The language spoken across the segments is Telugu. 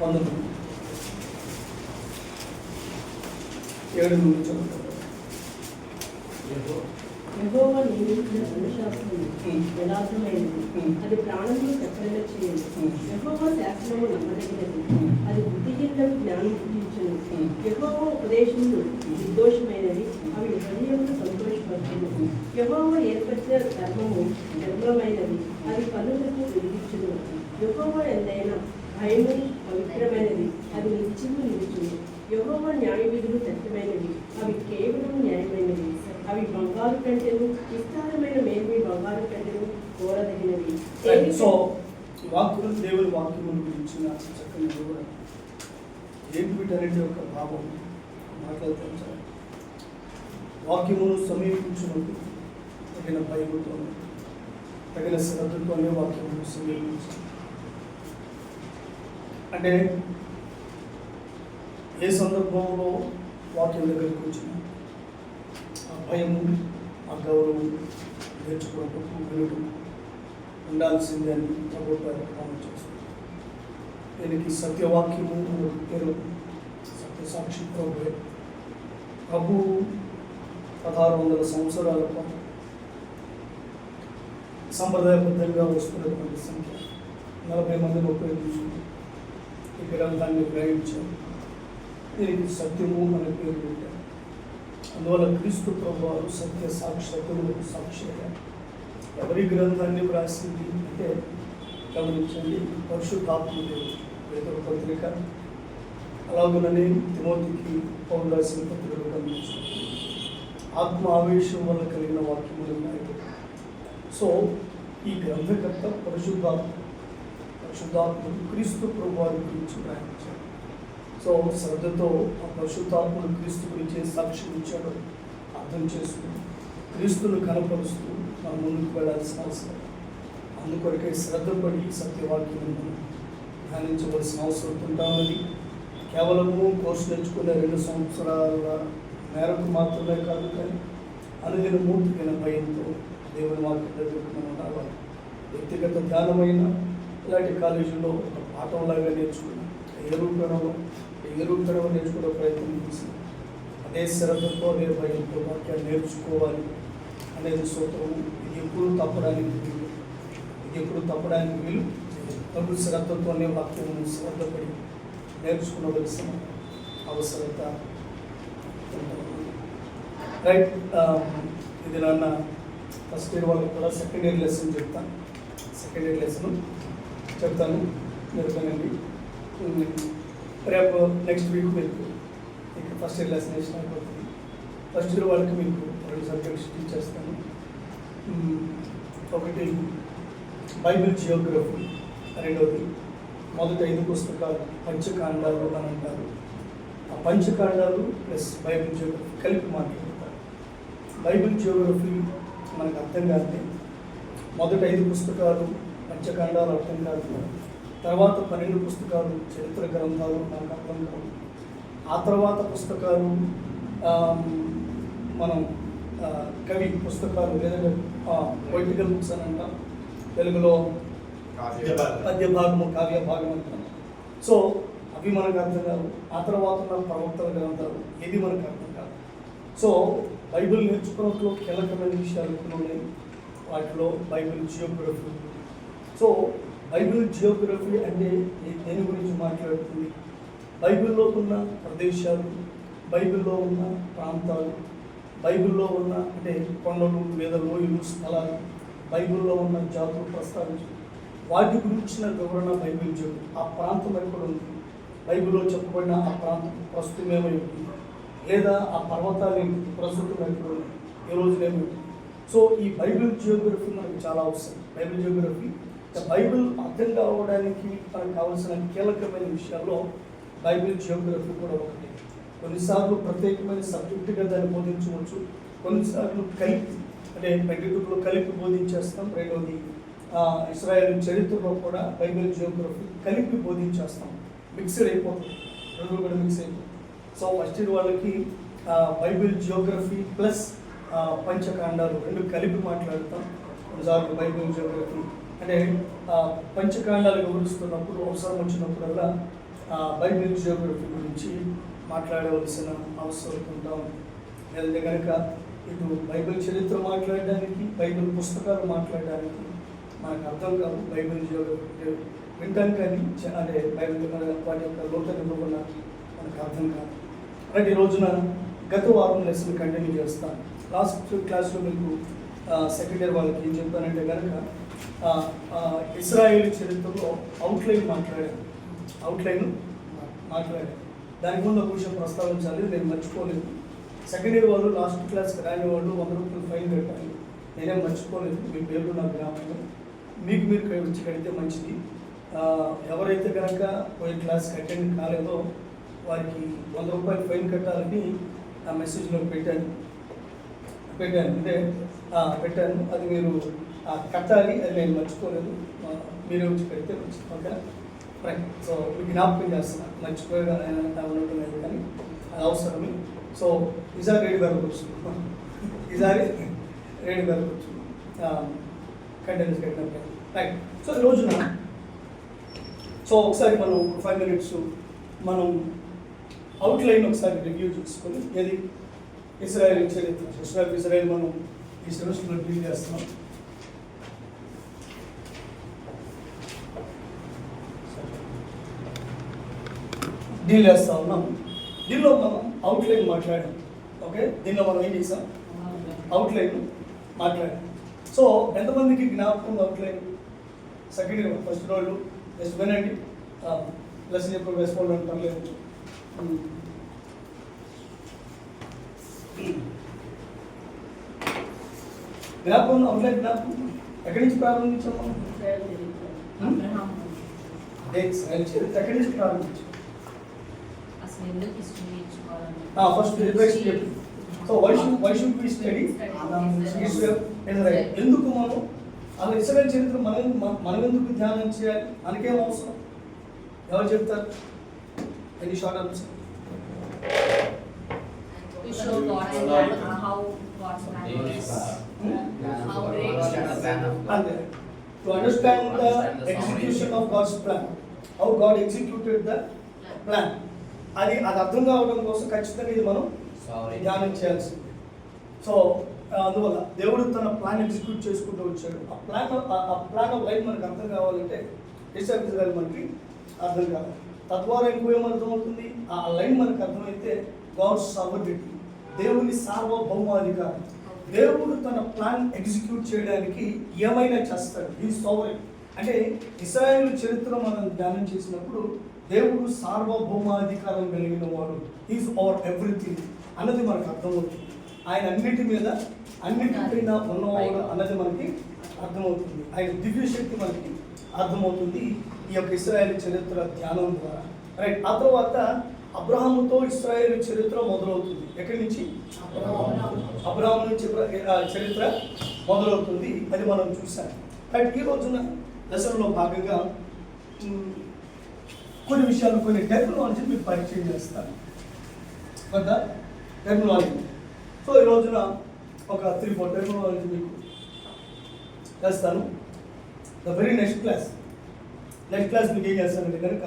వందనం 7 నుండి చదువుతారు. యెహోవా నియమించిన ధర్మశాస్త్రము యథార్థమైనది, అది ప్రాణమును కట్టడల చేయదు. యెహోవా శాసనము నమ్మదగినది, అది బుద్ధిహీనులకు జ్ఞానం పుట్టించును. యెహోవా ఉపదేశములు నిర్దోషమైనవి, అవి హృదయమును సంతోషపరచును. యెహోవా ఏర్పరిచిన ధర్మము నిర్మలమైనది, అది కన్నులకు వెలిగించును. యెహోవా ఎందైనా భయము పవిత్రమైనది, అది నిత్యము నిలుచును. యెహోవా న్యాయ విధులు సత్యమైనవి, అవి కేవలం న్యాయమైనవి. అవి బంగారు కంటెను, విస్తారమైన మేలు బంగారు కంటెను కోరదగినవి. సో వాక్యం, దేవుని వాక్యముల గురించిన చక్కని వివరణ ఏంటి వీటన్నిటి యొక్క భావం మాట్లాడుతాం సార్. వాక్యమును సమీపించినప్పుడు తగిన భయముతో, తగిన శ్రద్ధతోనే వాక్యమును సమీపించాలి. అంటే ఏ సందర్భంలో వాక్యం దగ్గరికి వచ్చిన ఆ భయము, ఆ గౌరవం నేర్చుకోవడం, వినడం ఉండాల్సిందే అని ప్రభు ప్రమాణం చేస్తుంది. దీనికి సత్యవాక్యము పేరు. సత్యసాక్షి ప్రభు 1600 సంవత్సరాల పాటు సంప్రదాయబద్ధంగా వస్తున్నటువంటి సంఖ్య 40 మందిని ఉపయోగించుకుని ఈ గ్రంథాన్ని గ్రహించారు. దీనికి సత్యము అనే పేరు పెట్టారు. అందువల్ల క్రీస్తు ప్రభువారు సత్య సత్యములకు సాక్షిగా ఎవరి గ్రంథాన్ని వ్రాసింది అంటే గమనించండి, పరిశుద్ధాత్మ దేవుడు. పేతురు పత్రిక, అలాగనే తిమోతికి పౌలు రాసిన పత్రికలు గమనించండి. ఆత్మ ఆవేశం వల్ల కలిగిన వాక్యములు ఉన్నాయి. సో ఈ గ్రంథకర్త పరిశుద్ధాత్మను క్రీస్తు ప్రభువారి గురించి ప్రయాణించాడు. సో శ్రద్ధతో ఆ పరిశుద్ధాత్మను క్రీస్తు గురించి సాక్ష్యం ఇచ్చాడు అర్థం చేసుకుని క్రీస్తును కనపరుస్తూ మనం ముందుకు వెళ్ళాల్సిన అవసరం. అందుకొరకే శ్రద్ధపడి సత్యవాక్యం ధ్యానించవలసిన అవసరం ఉంటామని కేవలము కోర్సు నేర్చుకునే 2 సంవత్సరాల మేరకు మాత్రమే కాదు, కానీ అనుదినము తగిన భయంతో దేవుని వాక్యం దగ్గరకు మనం రావాలి. వ్యక్తిగత ధ్యానమైన ఇలాంటి కాలేజీలో ఒక పాఠంలాగా నేర్చుకున్నాం. ఏ రూపంలో నేర్చుకునే ప్రయత్నం చేసి అదే శ్రద్ధతో, అదే భయంతో వాక్యాన్ని నేర్చుకోవాలి అనేది సూత్రము. ఇది ఎప్పుడు తప్పడానికి వీలు. తగు శ్రద్ధతోనే వాక్యము శ్రద్ధపడి నేర్చుకునవలసిన అవసరత రైట్. ఇది నాన్న ఫస్ట్ ఇయర్ వాళ్ళకి కూడా సెకండ్ ఇయర్ లెసన్ చెప్తాను. మీరు వినండి. రేపు నెక్స్ట్ వీక్ మీకు ఇక ఫస్ట్ ఇయర్ లెసన్ స్టార్ట్ అవుతుంది. ఫస్ట్ ఇయర్ వాళ్ళకి మీకు 2 సబ్జెక్ట్స్ టీచ్ చేస్తాను. ఒకటి బైబిల్ జియోగ్రఫీ, రెండవది మొదటి 5 పుస్తకాలు పంచకాండాలు అని అంటారు. ఆ పంచకాండాలు ప్లస్ బైబిల్ జియోగ్రఫీ కలిపి మాట్లాడతారు. బైబిల్ జియోగ్రఫీ మనకు అర్థం కాదు. మొదటి 5 పుస్తకాలు పంచకాండాలు అర్థం కాదు. తర్వాత 12 పుస్తకాలు చరిత్ర గ్రంథాలు మనకు అర్థం కాదు. ఆ తర్వాత పుస్తకాలు మనం కవి పుస్తకాలు లేదంటే పొలిటికల్ బుక్స్ అని అంటాం. తెలుగులో పద్య భాగము, కావ్య భాగం అంటాం. సో అవి మనకు అర్థం కాదు. ఆ తర్వాత ఉన్న ప్రవక్తల గ్రంథాలు ఏది మనకు అర్థం కాదు. సో బైబిల్ నేర్చుకున్నట్లు కీలకమైన విషయాలు కొన్ని ఉన్నాయి. వాటిలో Bible Geography. So Bible Geography అంటే దేని గురించి మాట్లాడుతుంది? బైబిల్లో ఉన్న ప్రదేశాలు, బైబిల్లో ఉన్న ప్రాంతాలు, బైబిల్లో ఉన్న అంటే కొండలు లేదా లోయలు, స్థలాలు, బైబిల్లో ఉన్న జాతులు ప్రస్తావించి వాటి గురించిన వివరణ బైబిల్ జియోగ్రఫీ. ఆ ప్రాంతం ఎక్కడ ఉంది, బైబిల్లో చెప్పబడిన ఆ ప్రాంతం ప్రస్తుతం ఏమై ఉంటుంది, లేదా ఆ పర్వతాలు ఏంటి, ప్రస్తుతం ఎక్కడ ఉన్నాయి, ఏ రోజునేమిటి. సో ఈ బైబిల్ జియోగ్రఫీ మనకు చాలా అవసరం. బైబిల్ జియోగ్రఫీ బైబిల్ అర్థం కావడానికి మనకు కావాల్సిన కీలకమైన విషయాల్లో బైబిల్ జియోగ్రఫీ కూడా ఒకటి. కొన్నిసార్లు ప్రత్యేకమైన సబ్జెక్టుగా దాన్ని బోధించవచ్చు, కొన్నిసార్లు కలిపి అంటే పెండితుల్లో కలిపి బోధించేస్తాం. రెండవది ఇశ్రాయేలు చరిత్రలో కూడా బైబిల్ జియోగ్రఫీ కలిపి బోధించేస్తాం. మిక్స్డ్ అయిపోతుంది, రెండు కూడా మిక్స్ అయిపోతుంది. సో ఫస్ట్ ఇయర్ వాళ్ళకి బైబిల్ జియోగ్రఫీ ప్లస్ పంచకాండాలు రెండు కలిపి మాట్లాడతాం. కొన్నిసార్లు బైబిల్ జియోగ్రఫీ అంటే పంచకాండాలు వివరిస్తున్నప్పుడు అవసరం వచ్చినప్పుడల్లా బైబిల్ జియోగ్రఫీ గురించి మాట్లాడవలసిన అవసరం ఉంటాం. లేదంటే కనుక ఇటు బైబిల్ చరిత్ర మాట్లాడడానికి, బైబిల్ పుస్తకాలు మాట్లాడడానికి మనకు అర్థం కాదు. బైబిల్ జియోగ్రఫీ వింటాం కానీ అంటే బైబిల్ వాటి యొక్క లోతైన వివరణ మనకు అర్థం కాదు. అలాగే ఈ రోజున గత వారం లెసన్ కంటిన్యూ చేస్తాను. లాస్ట్ క్లాస్లో మీకు సెకండ్ ఇయర్ వాళ్ళకి ఏం చెప్పానంటే కనుక ఇస్రాయేల్ చరిత్రలో అవుట్లైన్ మాట్లాడాను. దాని ముందు ఒక విషయం ప్రస్తావించాలి, నేను మర్చిపోలేదు. సెకండ్ ఇయర్ వాళ్ళు లాస్ట్ క్లాస్కి రాని వాళ్ళు 100 రూపాయలు ఫైన్ కట్టాలి. నేనేం మర్చిపోలేదు. మీ పేర్లు నాకు జ్ఞాపకం. మీకు మీరు వచ్చి కడితే మంచిది. ఎవరైతే కనుక పోయి క్లాస్కి అటెండ్ కాలేదో వారికి 100 రూపాయలు ఫైన్ కట్టాలని ఆ మెసేజ్లో పెట్టాను. అంటే పెట్టాను. అది మీరు కట్టాలి. అది నేను మర్చిపోలేదు. మీరే వచ్చి కడితే మంచిది. ఓకేనా? రైట్. సో మీకు జ్ఞాపకం చేస్తున్నాను. మర్చిపోయేగా ఉండటం లేదు కానీ అది అవసరమే. సో ఈసారి రెడీ పెరగవచ్చు. కంటెంట్స్ కట్టినప్పుడు రైట్. సో ఈ రోజున ఒకసారి మనం 5 minutes మనం అవుట్లైన్ ఒకసారి రివ్యూ చేసుకొని ఏది ఇజ్రాయెల్ చరిత్ర, హిస్టరీ ఆఫ్ ఇజ్రాయెల్ మనం ఈ సెమిస్టర్లో డీల్ చేస్తున్నాం. దీనిలో మనం అవుట్లైన్ మాట్లాడాం. ఓకే, దీనిలో మనం ఏం చేసాం? అవుట్లైన్ మాట్లాడాం. సో ఎంతమందికి జ్ఞాపకం అవుట్లైన్? సెకండ్ ఇయర్ ఫస్ట్ రోజు జస్ట్ వినండి. లెసన్ ఎప్పుడు వేసుకోవడం పర్లేదు. జ్ఞాపకం అవుట్లైన్ జ్ఞాపకం ఎక్కడి నుంచి ప్రారంభించాము? ఎక్కడి నుంచి ప్రారంభించాం? First so why should we study Israel? ఎందుకు మనం అలా ఇజ్రాయెల్ చరిత్ర మనం ఎందుకు ధ్యానం చేయాలి? మనకేం అవసరం? ఎవరు చెప్తారు? Any short answer? To understand the execution of God's plan, how God executed the plan. అది అర్థం కావడం కోసం ఖచ్చితంగా ఇది మనం ధ్యానం చేయాల్సింది. సో అందువల్ల దేవుడు తన ప్లాన్ ఎగ్జిక్యూట్ చేసుకుంటూ వచ్చాడు. ఆ ప్లాన్ ఆఫ్ లైఫ్ మనకు అర్థం కావాలంటే ఇజ్రాయెల్ మనకి అర్థం కావాలి. తద్వారా ఇంకో ఏమర్థమవుతుంది? ఆ లైన్ మనకు అర్థమైతే గాడ్స్ సావర్నిటీ, దేవుని సార్వభౌమాధికారం. దేవుడు తన ప్లాన్ ఎగ్జిక్యూట్ చేయడానికి ఏమైనా చేస్తాడు. ఈ సావరెన్ అంటే ఇశ్రాయేలు చరిత్ర మనం ధ్యానం చేసినప్పుడు దేవుడు సార్వభౌమాధికారం కలిగిన వాడు, ఈజ్ అవర్ ఎవ్రీథింగ్ అన్నది మనకు అర్థమవుతుంది. ఆయన అన్నిటిపైన ఉన్నవాడు అన్నది మనకి అర్థమవుతుంది. ఆయన దివ్యశక్తి మనకి అర్థమవుతుంది ఈ యొక్క ఇశ్రాయేలు చరిత్ర ధ్యానం ద్వారా. రైట్. ఆ తర్వాత అబ్రహాముతో ఇశ్రాయేలు చరిత్ర మొదలవుతుంది. ఎక్కడి నుంచి? అబ్రహాము నుంచి చరిత్ర మొదలవుతుంది. అది మనం చూసాం. రైట్. ఈ రోజున లెసన్లో భాగంగా కొన్ని విషయాలు, కొన్ని టెర్మినాలజీ మీకు పరిచయం చేస్తాను. కొంత టెర్మినాలజీ. సో ఈ రోజున ఒక 3-4 టెర్మినాలజీ మీకు చేస్తాను. ద వెరీ నెక్స్ట్ క్లాస్ మీకు ఏం చేస్తానంటే కనుక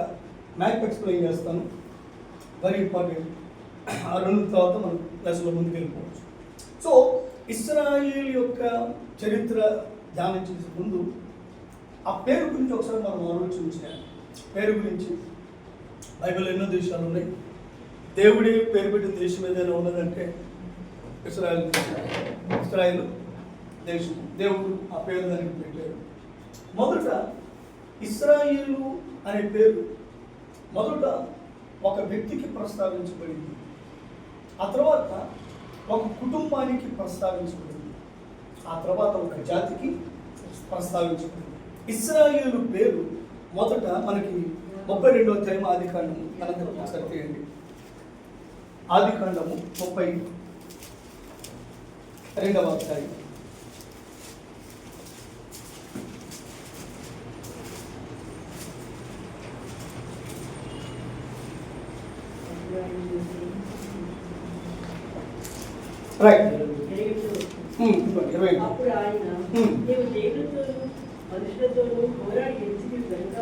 మ్యాథ్ ఎక్స్ప్లెయిన్ చేస్తాను. Very important. ఆ రెండు తర్వాత మనం క్లాసులో ముందుకు వెళ్ళిపోవచ్చు. సో ఇశ్రాయేల్ యొక్క చరిత్ర ధ్యానం చేసే ముందు ఆ పేరు గురించి ఒకసారి మనం ఆలోచించాలి. పేరు గురించి బైబిల్ ఎన్నో దేశాలు ఉన్నాయి. దేవుడే పేరు పెట్టిన దేశం ఏదైనా ఉన్నదంటే ఇశ్రాయేల్ దేశం. దేవుడు ఆ పేరు దానికి పెట్టాడు. మొదట ఇశ్రాయేలు అనే పేరు మొదట ఒక వ్యక్తికి ప్రస్తావించబడింది. ఆ తర్వాత ఒక కుటుంబానికి ప్రస్తావించబడింది. ఆ తర్వాత ఒక జాతికి ప్రస్తావించబడింది. ఇశ్రాయేలు పేరు మొదట మనకి 32వ అధ్యాయం ఆదికాండము. అనంతరం ఒకసారి తీయండి. ఆదికాండము 32వ అధ్యాయం. రైట్. అప్పుడు ఆయన నీవు దేవునితోను మనుషులతోనూ పోరాడి గెలిచింది కనుక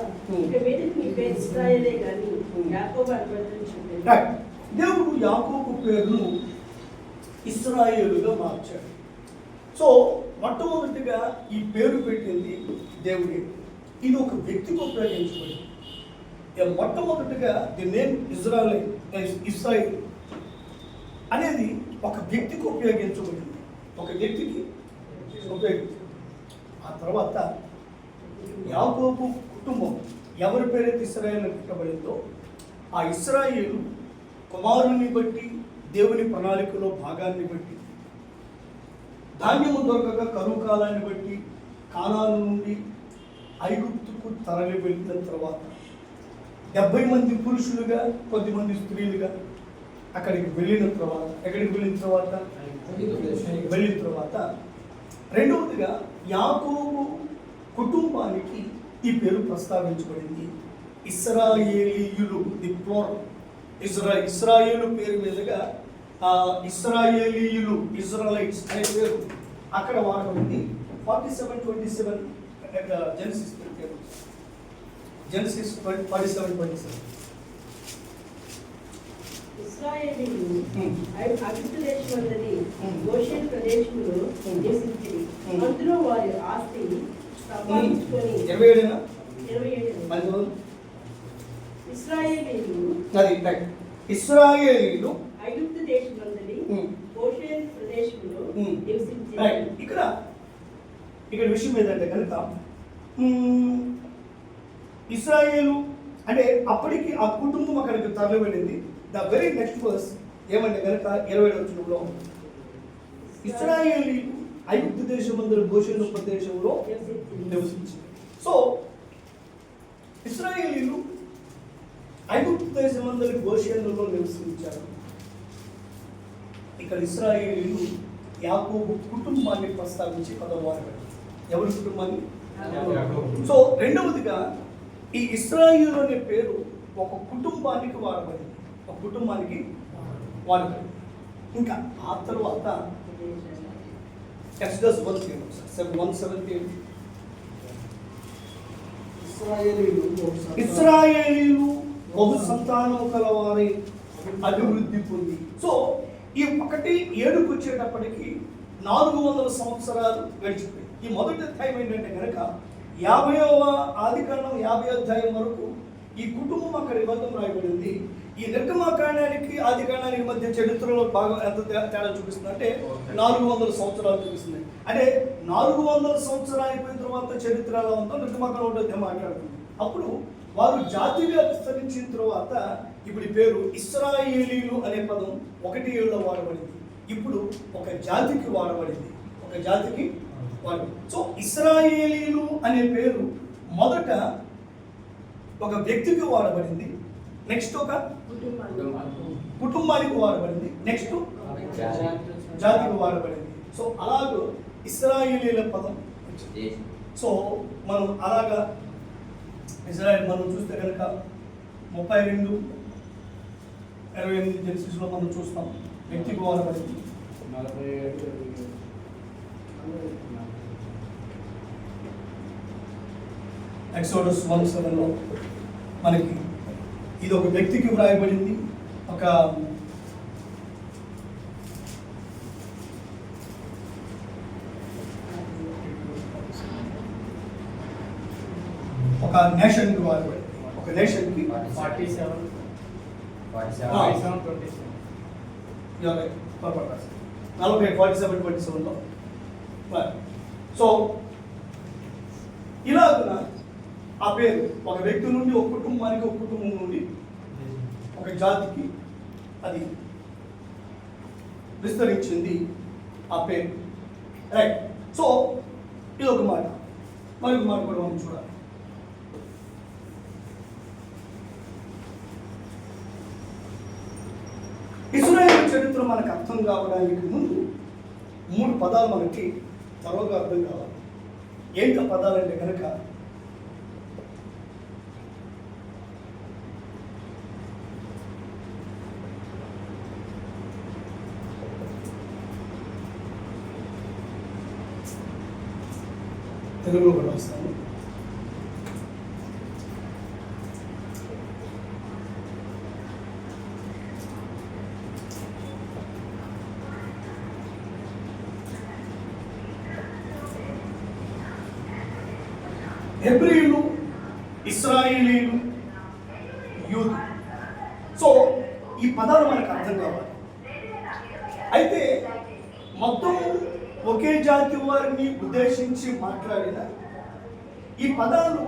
ఇక మీద మీ పేరు ఇశ్రాయేలే కానీ యాకోబు అనబడదని చెప్పాడు. రైట్. దేవుడు యాకోబు పేరును ఇశ్రాయేలుగా మార్చాడు. సో మొట్టమొదటిగా ఈ పేరు పెట్టింది దేవుడే. ఇది ఒక వ్యక్తికి ఉపయోగించబడింది. మొట్టమొదటిగా ది నేమ్ ఇశ్రాయేల్ అనేది ఒక వ్యక్తికి ఉపయోగించబడింది. ఒక వ్యక్తికి ఉపయోగించబడింది. ఆ తర్వాత యాకోబు కుటుంబం ఎవరి పేరైతే ఇశ్రాయేలు పెట్టబడిందో ఆ ఇశ్రాయేలు కుమారుని బట్టి, దేవుని ప్రణాళికలో భాగాన్ని బట్టి, ధాన్యము దొరకక కరువు కాలాన్ని బట్టి కానాను నుండి ఐగుప్తుకు తరలి వెళ్ళిన తర్వాత 70 మంది పురుషులుగా, కొద్దిమంది స్త్రీలుగా అక్కడికి వెళ్ళిన తర్వాత, ఎక్కడికి వెళ్ళిన తర్వాత రెండవదిగా యాకోబు కుటుంబానికి ఈ పేరు ప్రస్తావించబడింది. ఇశ్రాయేలీయులు, ది ప్లోరల్. ఇశ్రాయేలు పేరు మీదుగా ఇశ్రాయేలీయులు, ఇజ్రాయలైట్స్ అనే పేరు అక్కడ వాడబడింది. 47:27 జెనసిస్ 47:27. ఇశ్రాయేలీయులు ఐగుప్తు దేశమందలి గోషెన్ ప్రదేశంలో నివసించిరి. అందులో వారి ఆస్తి సంపాదించుకొని 27 ఇశ్రాయేలీయులు ఐగుప్తు దేశమందలి గోషెన్ ప్రదేశంలో నివసించిరి. ఇక్కడ విషయం ఏంటంటే కనుక ఇశ్రాయేలు అంటే అప్పటికి ఆ కుటుంబం అక్కడికి తరలి వెళ్ళింది. ద వెరీ నెక్స్ట్ వర్స్ ఏమంటే కనుక 27వ వచనంలో ఇశ్రాయేలీలు ఐగుప్తు దేశమందలి గోషెన్ ప్రదేశంలో నివసించింది. సో ఇశ్రాయేలీలు ఐగుప్తు దేశమందలి గోషెనులో నివసించారు. ఇక్కడ ఇశ్రాయేలీలు యాకోబు కుటుంబాన్ని ప్రస్తావించి పదవారు. ఎవరి కుటుంబాన్ని? సో రెండవదిగా ఈ ఇశ్రాయేలు అనే పేరు ఒక కుటుంబానికి వాడబడింది. ఒక కుటుంబానికి వాడబడింది. ఇంకా ఆ తర్వాత ఎక్సోడస్ 1:17 ఇశ్రాయేలీలు బహు సంతానం కలవారై అభివృద్ధి పొంది. సో ఈ 1:7 వచ్చేటప్పటికి 400 సంవత్సరాలు గడిచిపోయింది. ఈ మొదటి అధ్యాయం ఏంటంటే కనుక 50వ ఆదికాండం 50వ అధ్యాయం వరకు ఈ కుటుంబం అక్కడ ఇవ్వడం రాయబడింది. ఈ నిర్గమకాండానికి ఆదికాండానికి మధ్య చరిత్రలో బాగా ఎంత తేడా చూపిస్తుంది అంటే 400 సంవత్సరాలు చూపిస్తుంది. అంటే 400 సంవత్సరాలు అయిపోయిన తర్వాత చరిత్ర ఎలా ఉందో నిర్గమకాండం ఒకటి మాట్లాడుతుంది. అప్పుడు వారు జాతిగా విస్తరించిన తర్వాత ఇప్పుడు ఈ పేరు ఇశ్రాయేలీలు అనే పదం 1:7లో వాడబడింది. ఇప్పుడు ఒక జాతికి వాడబడింది. ఒక జాతికి వాడబడింది. సో ఇశ్రాయేలీలు అనే పేరు మొదట ఒక వ్యక్తికి వాడబడింది. నెక్స్ట్ ఒక కుటుంబానికి వాడబడింది. నెక్స్ట్ జాతికి వాడబడింది. సో అలాగూ ఇశ్రాయేలీల పదం. సో మనం అలాగా ఇజ్రాయెల్ మనం చూస్తే కనుక 32:28 జెనసిస్లో మనం చూస్తాం వ్యక్తికి వాడబడింది. ఎక్సోడస్ 1:7లో మనకి ఇది ఒక వ్యక్తికి వ్రాయబడింది. ఒక నేషన్కి వాడబడింది. ఒక నేషన్కి 47:27లో. సో ఇలాగున ఆ పేరు ఒక వ్యక్తి నుండి ఒక కుటుంబానికి, ఒక కుటుంబం నుండి ఒక జాతికి అది విస్తరించింది ఆ పేరు. రైట్. సో ఇది ఒక మాట. మరొక మాట కూడా మనం చూడాలి. ఇశ్రాయేలు చరిత్ర మనకు అర్థం కావడానికి ముందు 3 పదాలు మనకి త్వరగా అర్థం కావాలి. ఏంటి ఆ పదాలంటే కనుక తెలుగులో కూడా వస్తాను. హెబ్రీయులు, ఇశ్రాయేలీయులు, యూదు. సో ఈ పదాలు మనకు అర్థం కావాలి. అయితే మొత్తం ఒకే జాతి వారిని ఉద్దేశించి మాట్లాడిన ఈ పదాలు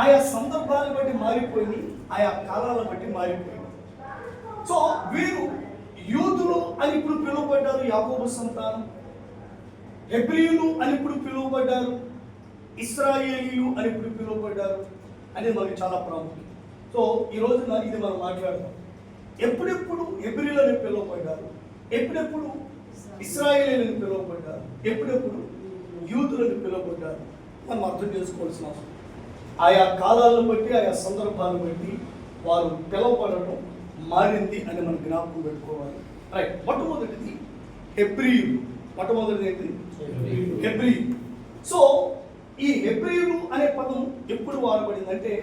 ఆయా సందర్భాలను బట్టి మారిపోయి, ఆయా కాలాలను బట్టి మారిపోయి. సో వీరు యూదులు అని ఇప్పుడు పిలువబడ్డారు, యాకోబు సంతానం. హెబ్రీయులు అని ఇప్పుడు పిలువబడ్డారు, ఇశ్రాయేలీయులు అని ఇప్పుడు పిలువబడ్డారు అనేది మనకి చాలా ప్రాముఖ్యం. సో ఈ రోజున ఇది మనం మాట్లాడదాం. ఎప్పుడెప్పుడు హెబ్రీయులని పిలువబడ్డారు, ఎప్పుడెప్పుడు ఇశ్రాయేలీయులని పిలువబడ్డారు, ఎప్పుడెప్పుడు యూదులని పిలువబడ్డారు మనం అర్థం చేసుకోవాల్సిన అవసరం. ఆయా కాలాలను బట్టి, ఆయా సందర్భాలను బట్టి వారు పిలువబడటం మారింది అని మనం జ్ఞాపకం పెట్టుకోవాలి. రైట్. మొట్టమొదటిది హెబ్రీయులు. మొట్టమొదటిది ఏంటి? హెబ్రీయులు. సో ఈ హెబ్రీయులు అనే పదం ఎప్పుడు వాడబడిందంటే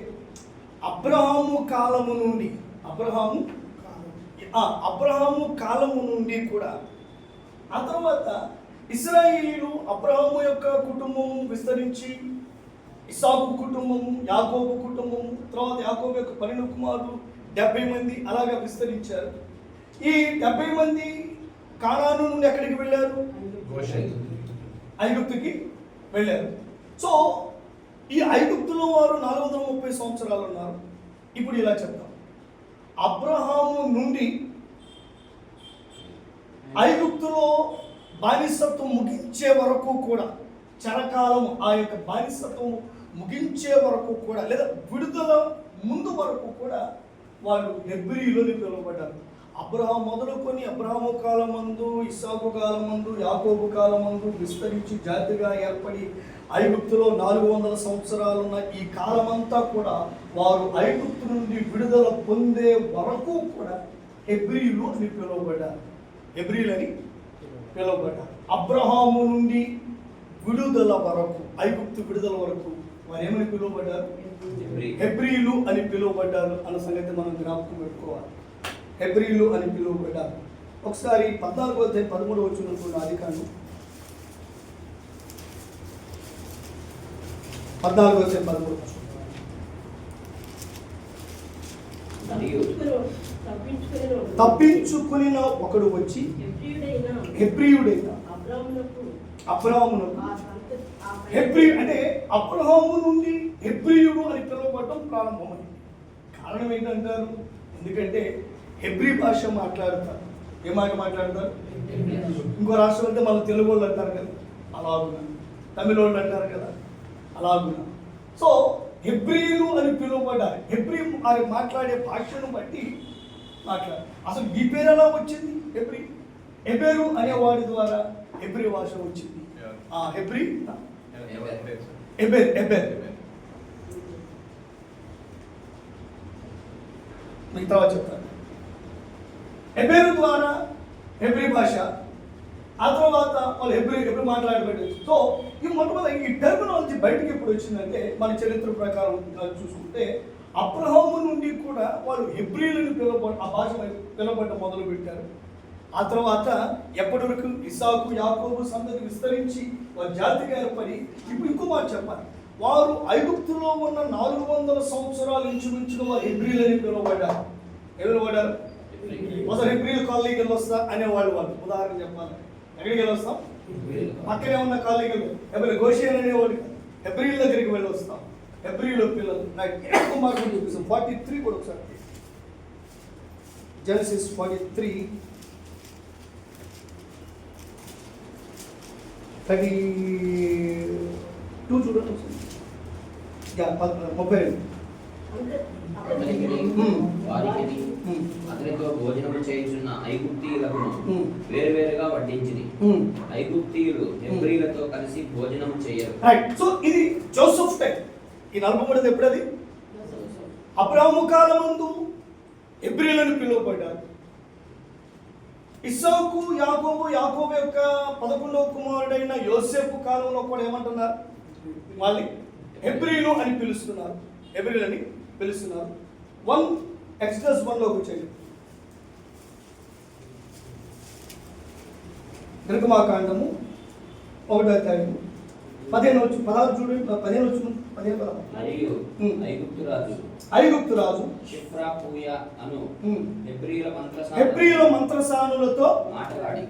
అబ్రహాము కాలము నుండి, అబ్రహాము కాలము నుండి కూడా. ఆ తర్వాత ఇశ్రాయేలీయులు, అబ్రహాము యొక్క కుటుంబము విస్తరించి ఇస్సాకు కుటుంబము, యాకోబు కుటుంబము, తర్వాత యాకోబు యొక్క 12 కుమారులు 70 మంది అలాగా విస్తరించారు. ఈ 70 మంది కానాను నుండి ఎక్కడికి వెళ్ళారు? ఐగుప్తుకి వెళ్ళారు. సో ఈ ఐగుప్తులో వారు 430 సంవత్సరాలు ఉన్నారు. ఇప్పుడు ఇలా చెప్తాం, అబ్రహాము నుండి ఐగుప్తులో బానిసత్వం ముగించే వరకు కూడా, చరకాలం ఆ యొక్క బానిసత్వం ముగించే వరకు కూడా, లేదా విడుదల ముందు వరకు కూడా వాళ్ళు హెబ్రీయులని పిలువబడ్డారు. అబ్రహాం మొదలుకొని అబ్రహాము కాలమందు, ఇస్సాకు కాలమందు, యాకోబు కాలమందు విస్తరించి జాతిగా ఏర్పడి ఐగుప్తులో 400 సంవత్సరాలున్న ఈ కాలమంతా కూడా వారు ఐగుప్తు నుండి విడుదల పొందే వరకు కూడా హెబ్రీయులు అని పిలువబడ్డారు. హెబ్రీయులని పిలువబడ్డారు. అబ్రహాము నుండి విడుదల వరకు, ఐగుప్తు విడుదల వరకు వారు ఏమని పిలువబడ్డారు? హెబ్రీయులు అని పిలువబడ్డారు అన్న సంగతి మనం జ్ఞాపకం పెట్టుకోవాలి. హెబ్రీయులు అని పిలువబడ్డారు. ఒకసారి 14:13 వచ్చినప్పుడు ఆదికాండం 14:13 తప్పించుకుని ఒకడు వచ్చి హెబ్రీయుడైన అబ్రహామునకు, హెబ్రీ అంటే అబ్రహాము నుండి హెబ్రీయుడు అని పిలువబడటం ప్రారంభమైంది. కారణం ఏంటంటారు? ఎందుకంటే హెబ్రీ భాష మాట్లాడతారు. ఏ మాట మాట్లాడతారు? ఇంకో రాష్ట్రం అంటే మన తెలుగు వాళ్ళు అంటారు కదా, అలాగున్నా. తమిళ వాళ్ళు అంటారు కదా, అలాగున్నా. సో హెబ్రీయులు అని పిలువబడ్డారు. హెబ్రీ వారి మాట్లాడే భాషను బట్టి మాట్లాడారు. అసలు ఈ పేరు ఎలా వచ్చింది? హెబ్రీ, ఎబెరు అనే వాడి ద్వారా హెబ్రీ భాష వచ్చింది. Hebrew, Eber. మిగతా చెప్తాను. ఎబెరు ద్వారా హెబ్రీ భాష, ఆ తర్వాత వాళ్ళు హెబ్రీ మాట్లాడబడ్డారు. సో ఈ మొట్టమొదటి ఈ టెర్మినాలజీ బయటకు ఎప్పుడు వచ్చిందంటే మన చరిత్ర ప్రకారం చూసుకుంటే అబ్రహాము నుండి కూడా వాళ్ళు హెబ్రీలను ఆ భాష పిలువబడ్డం మొదలు పెట్టారు. ఆ తర్వాత ఎప్పటి వరకు ఇస్సాకు, యాకోబు సంతతి విస్తరించి వారి జాతిగా ఏర్పడి, ఇప్పుడు ఇంకో మాట చెప్పాలి, వారు ఐగుప్తులో ఉన్న 400 సంవత్సరాలు ఇంచుమించుగా వారు హెబ్రీలని పిలువబడ్డారు. ఎవరు పడ్డారు? ఒకసారి హెబ్రీల కాలనీకి వెళ్ళొస్తా అనేవాళ్ళు. వాళ్ళు ఉదాహరణ చెప్పాలి, ఎక్కడికి వెళ్ళొస్తాం? పక్కనే ఉన్న కాలనీకి వెళ్ళి గోషియన్ అనేవాడు హెబ్రీల దగ్గరికి వెళ్ళి వస్తాం. హెబ్రీల పిల్లలు నాకు మార్కులు చూపిస్తాం. 43 కూడా ఒకసారి, జెనసిస్ 43 32 చూడండి. 32 అతనితో భోజనము చేయుచున్న ఐగుప్తీయులకు వేరువేరుగా వడ్డించింది. ఐగుప్తీయులు హెబ్రీలతో కలిసి భోజనం చేయరు. సో ఇది జోసెఫ్ టైం. ఈ 43 ఎప్పుడది? అబ్రహాము కాలమందు హెబ్రీలను పిలువబడ్డారు. ఇస్సాకు, యాకోబు యొక్క 11వ కుమారుడైన యోసేపు కాలంలో కూడా ఏమంటున్నారు? వాళ్ళని హెబ్రీలు అని పిలుస్తున్నారు. హెబ్రీలు అని పిలుస్తున్నారు. 1 Exodus 1లోకి వచ్చేయండి. నిర్గమాకాండము 1వ అధ్యాయం 16 చూడండి. 15 మరియు ఐగుప్తు రాజు షిఫ్రాపూయ అను హెబ్రీయుల మంత్రసానులతో మాట్లాడి.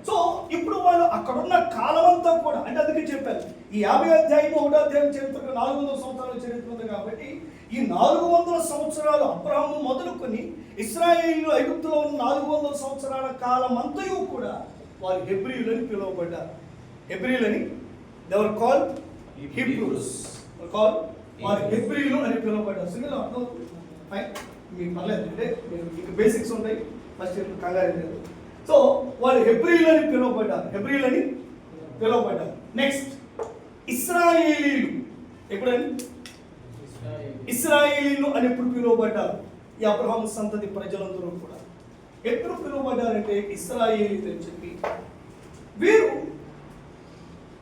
సో ఇప్పుడు వాళ్ళు అక్కడున్న కాలమంతా కూడా, అంటే అందుకే చెప్పారు ఈ 50 అధ్యాయం 1వ అధ్యాయం చరిత్ర 400 సంవత్సరాల చరిత్ర ఉంది కాబట్టి ఈ 400 సంవత్సరాలు అబ్రహాము మొదలుకొని ఇశ్రాయేలీయులు ఐగుప్తులో ఉన్న 400 సంవత్సరాల కాలమంతయు కూడా వారు హెబ్రీయులని పిలువబడ్డారు. హెబ్రీయులని they were called Hebrews. వారు హెబ్రీయులు అని పిలువబడ్డారు. సింగిల్ అర్థం ఫైన్, మీకు పర్లేదు, అంటే మీకు బేసిక్స్ ఉంటాయి, ఫస్ట్ కంగారు లేదు. సో వాళ్ళు హెబ్రీయులని పిలువబడ్డారు. నెక్స్ట్ ఇశ్రాయేలీయులు. ఎప్పుడని ఇశ్రాయేలీయులు అని ఎప్పుడు పిలువబడ్డారు? ఈ అబ్రహాము సంతతి ప్రజలందరూ కూడా ఎప్పుడు పిలువబడ్డారంటే ఇశ్రాయేలీయులు అని చెప్పి. వీరు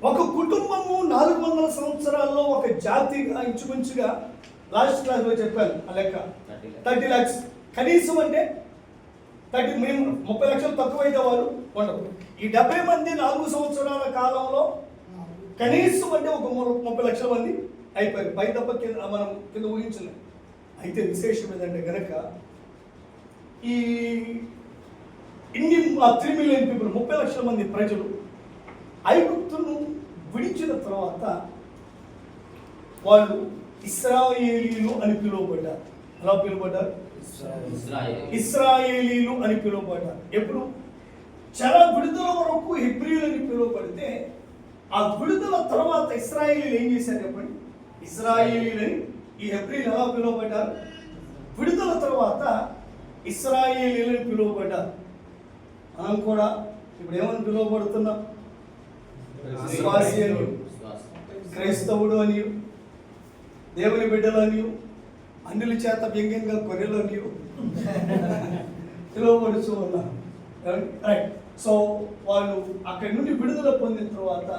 ఒక కుటుంబము 400 సంవత్సరాల్లో ఒక జాతిగా ఇంచుమించుగా లాస్ట్ క్లాస్లో చెప్పాను ఆ లెక్క 30 lakhs కనీసం, అంటే 30 లక్షలు తక్కువైతే వారు ఉండరు. ఈ 70 మంది 4 సంవత్సరాల కాలంలో కనీసం అంటే ఒక 30 లక్షల మంది అయిపోయారు. పై తప్ప మనం కింద ఊహించలేం. అయితే విశేషం ఏంటంటే కనుక ఈ ఇన్ని 3 million పీపుల్ 30 లక్షల మంది ప్రజలు ఐగుప్తును విడిచిన తర్వాత వాళ్ళు ఇశ్రాయేలీలు అని పిలువబడ్డారు. ఎలా పిలువబడ్డారు? ఇశ్రాయేలీలు అని పిలువబడ్డారు. ఎప్పుడు? చాలా విడుదల వరకు హెబ్రీయులు అని పిలువబడితే ఆ విడుదల తర్వాత ఇశ్రాయేలీలు ఏం చేశారు చెప్పండి? ఇశ్రాయేలీలని ఈ హెబ్రీయులు ఎలా పిలువబడ్డారు? విడుదల తర్వాత ఇశ్రాయేలీలని పిలువబడ్డారు. మనం కూడా ఇప్పుడు ఏమని పిలువబడుతున్నాం? విశ్వాసి అని, క్రైస్తవుడు అని, దేవుని బిడ్డలు అని, అన్యుల చేత వ్యంగ్యంగా కొర్రెలు అని పిలువబడుతూ ఉన్నారు. రైట్. సో వాళ్ళు అక్కడి నుండి విడుదల పొందిన తర్వాత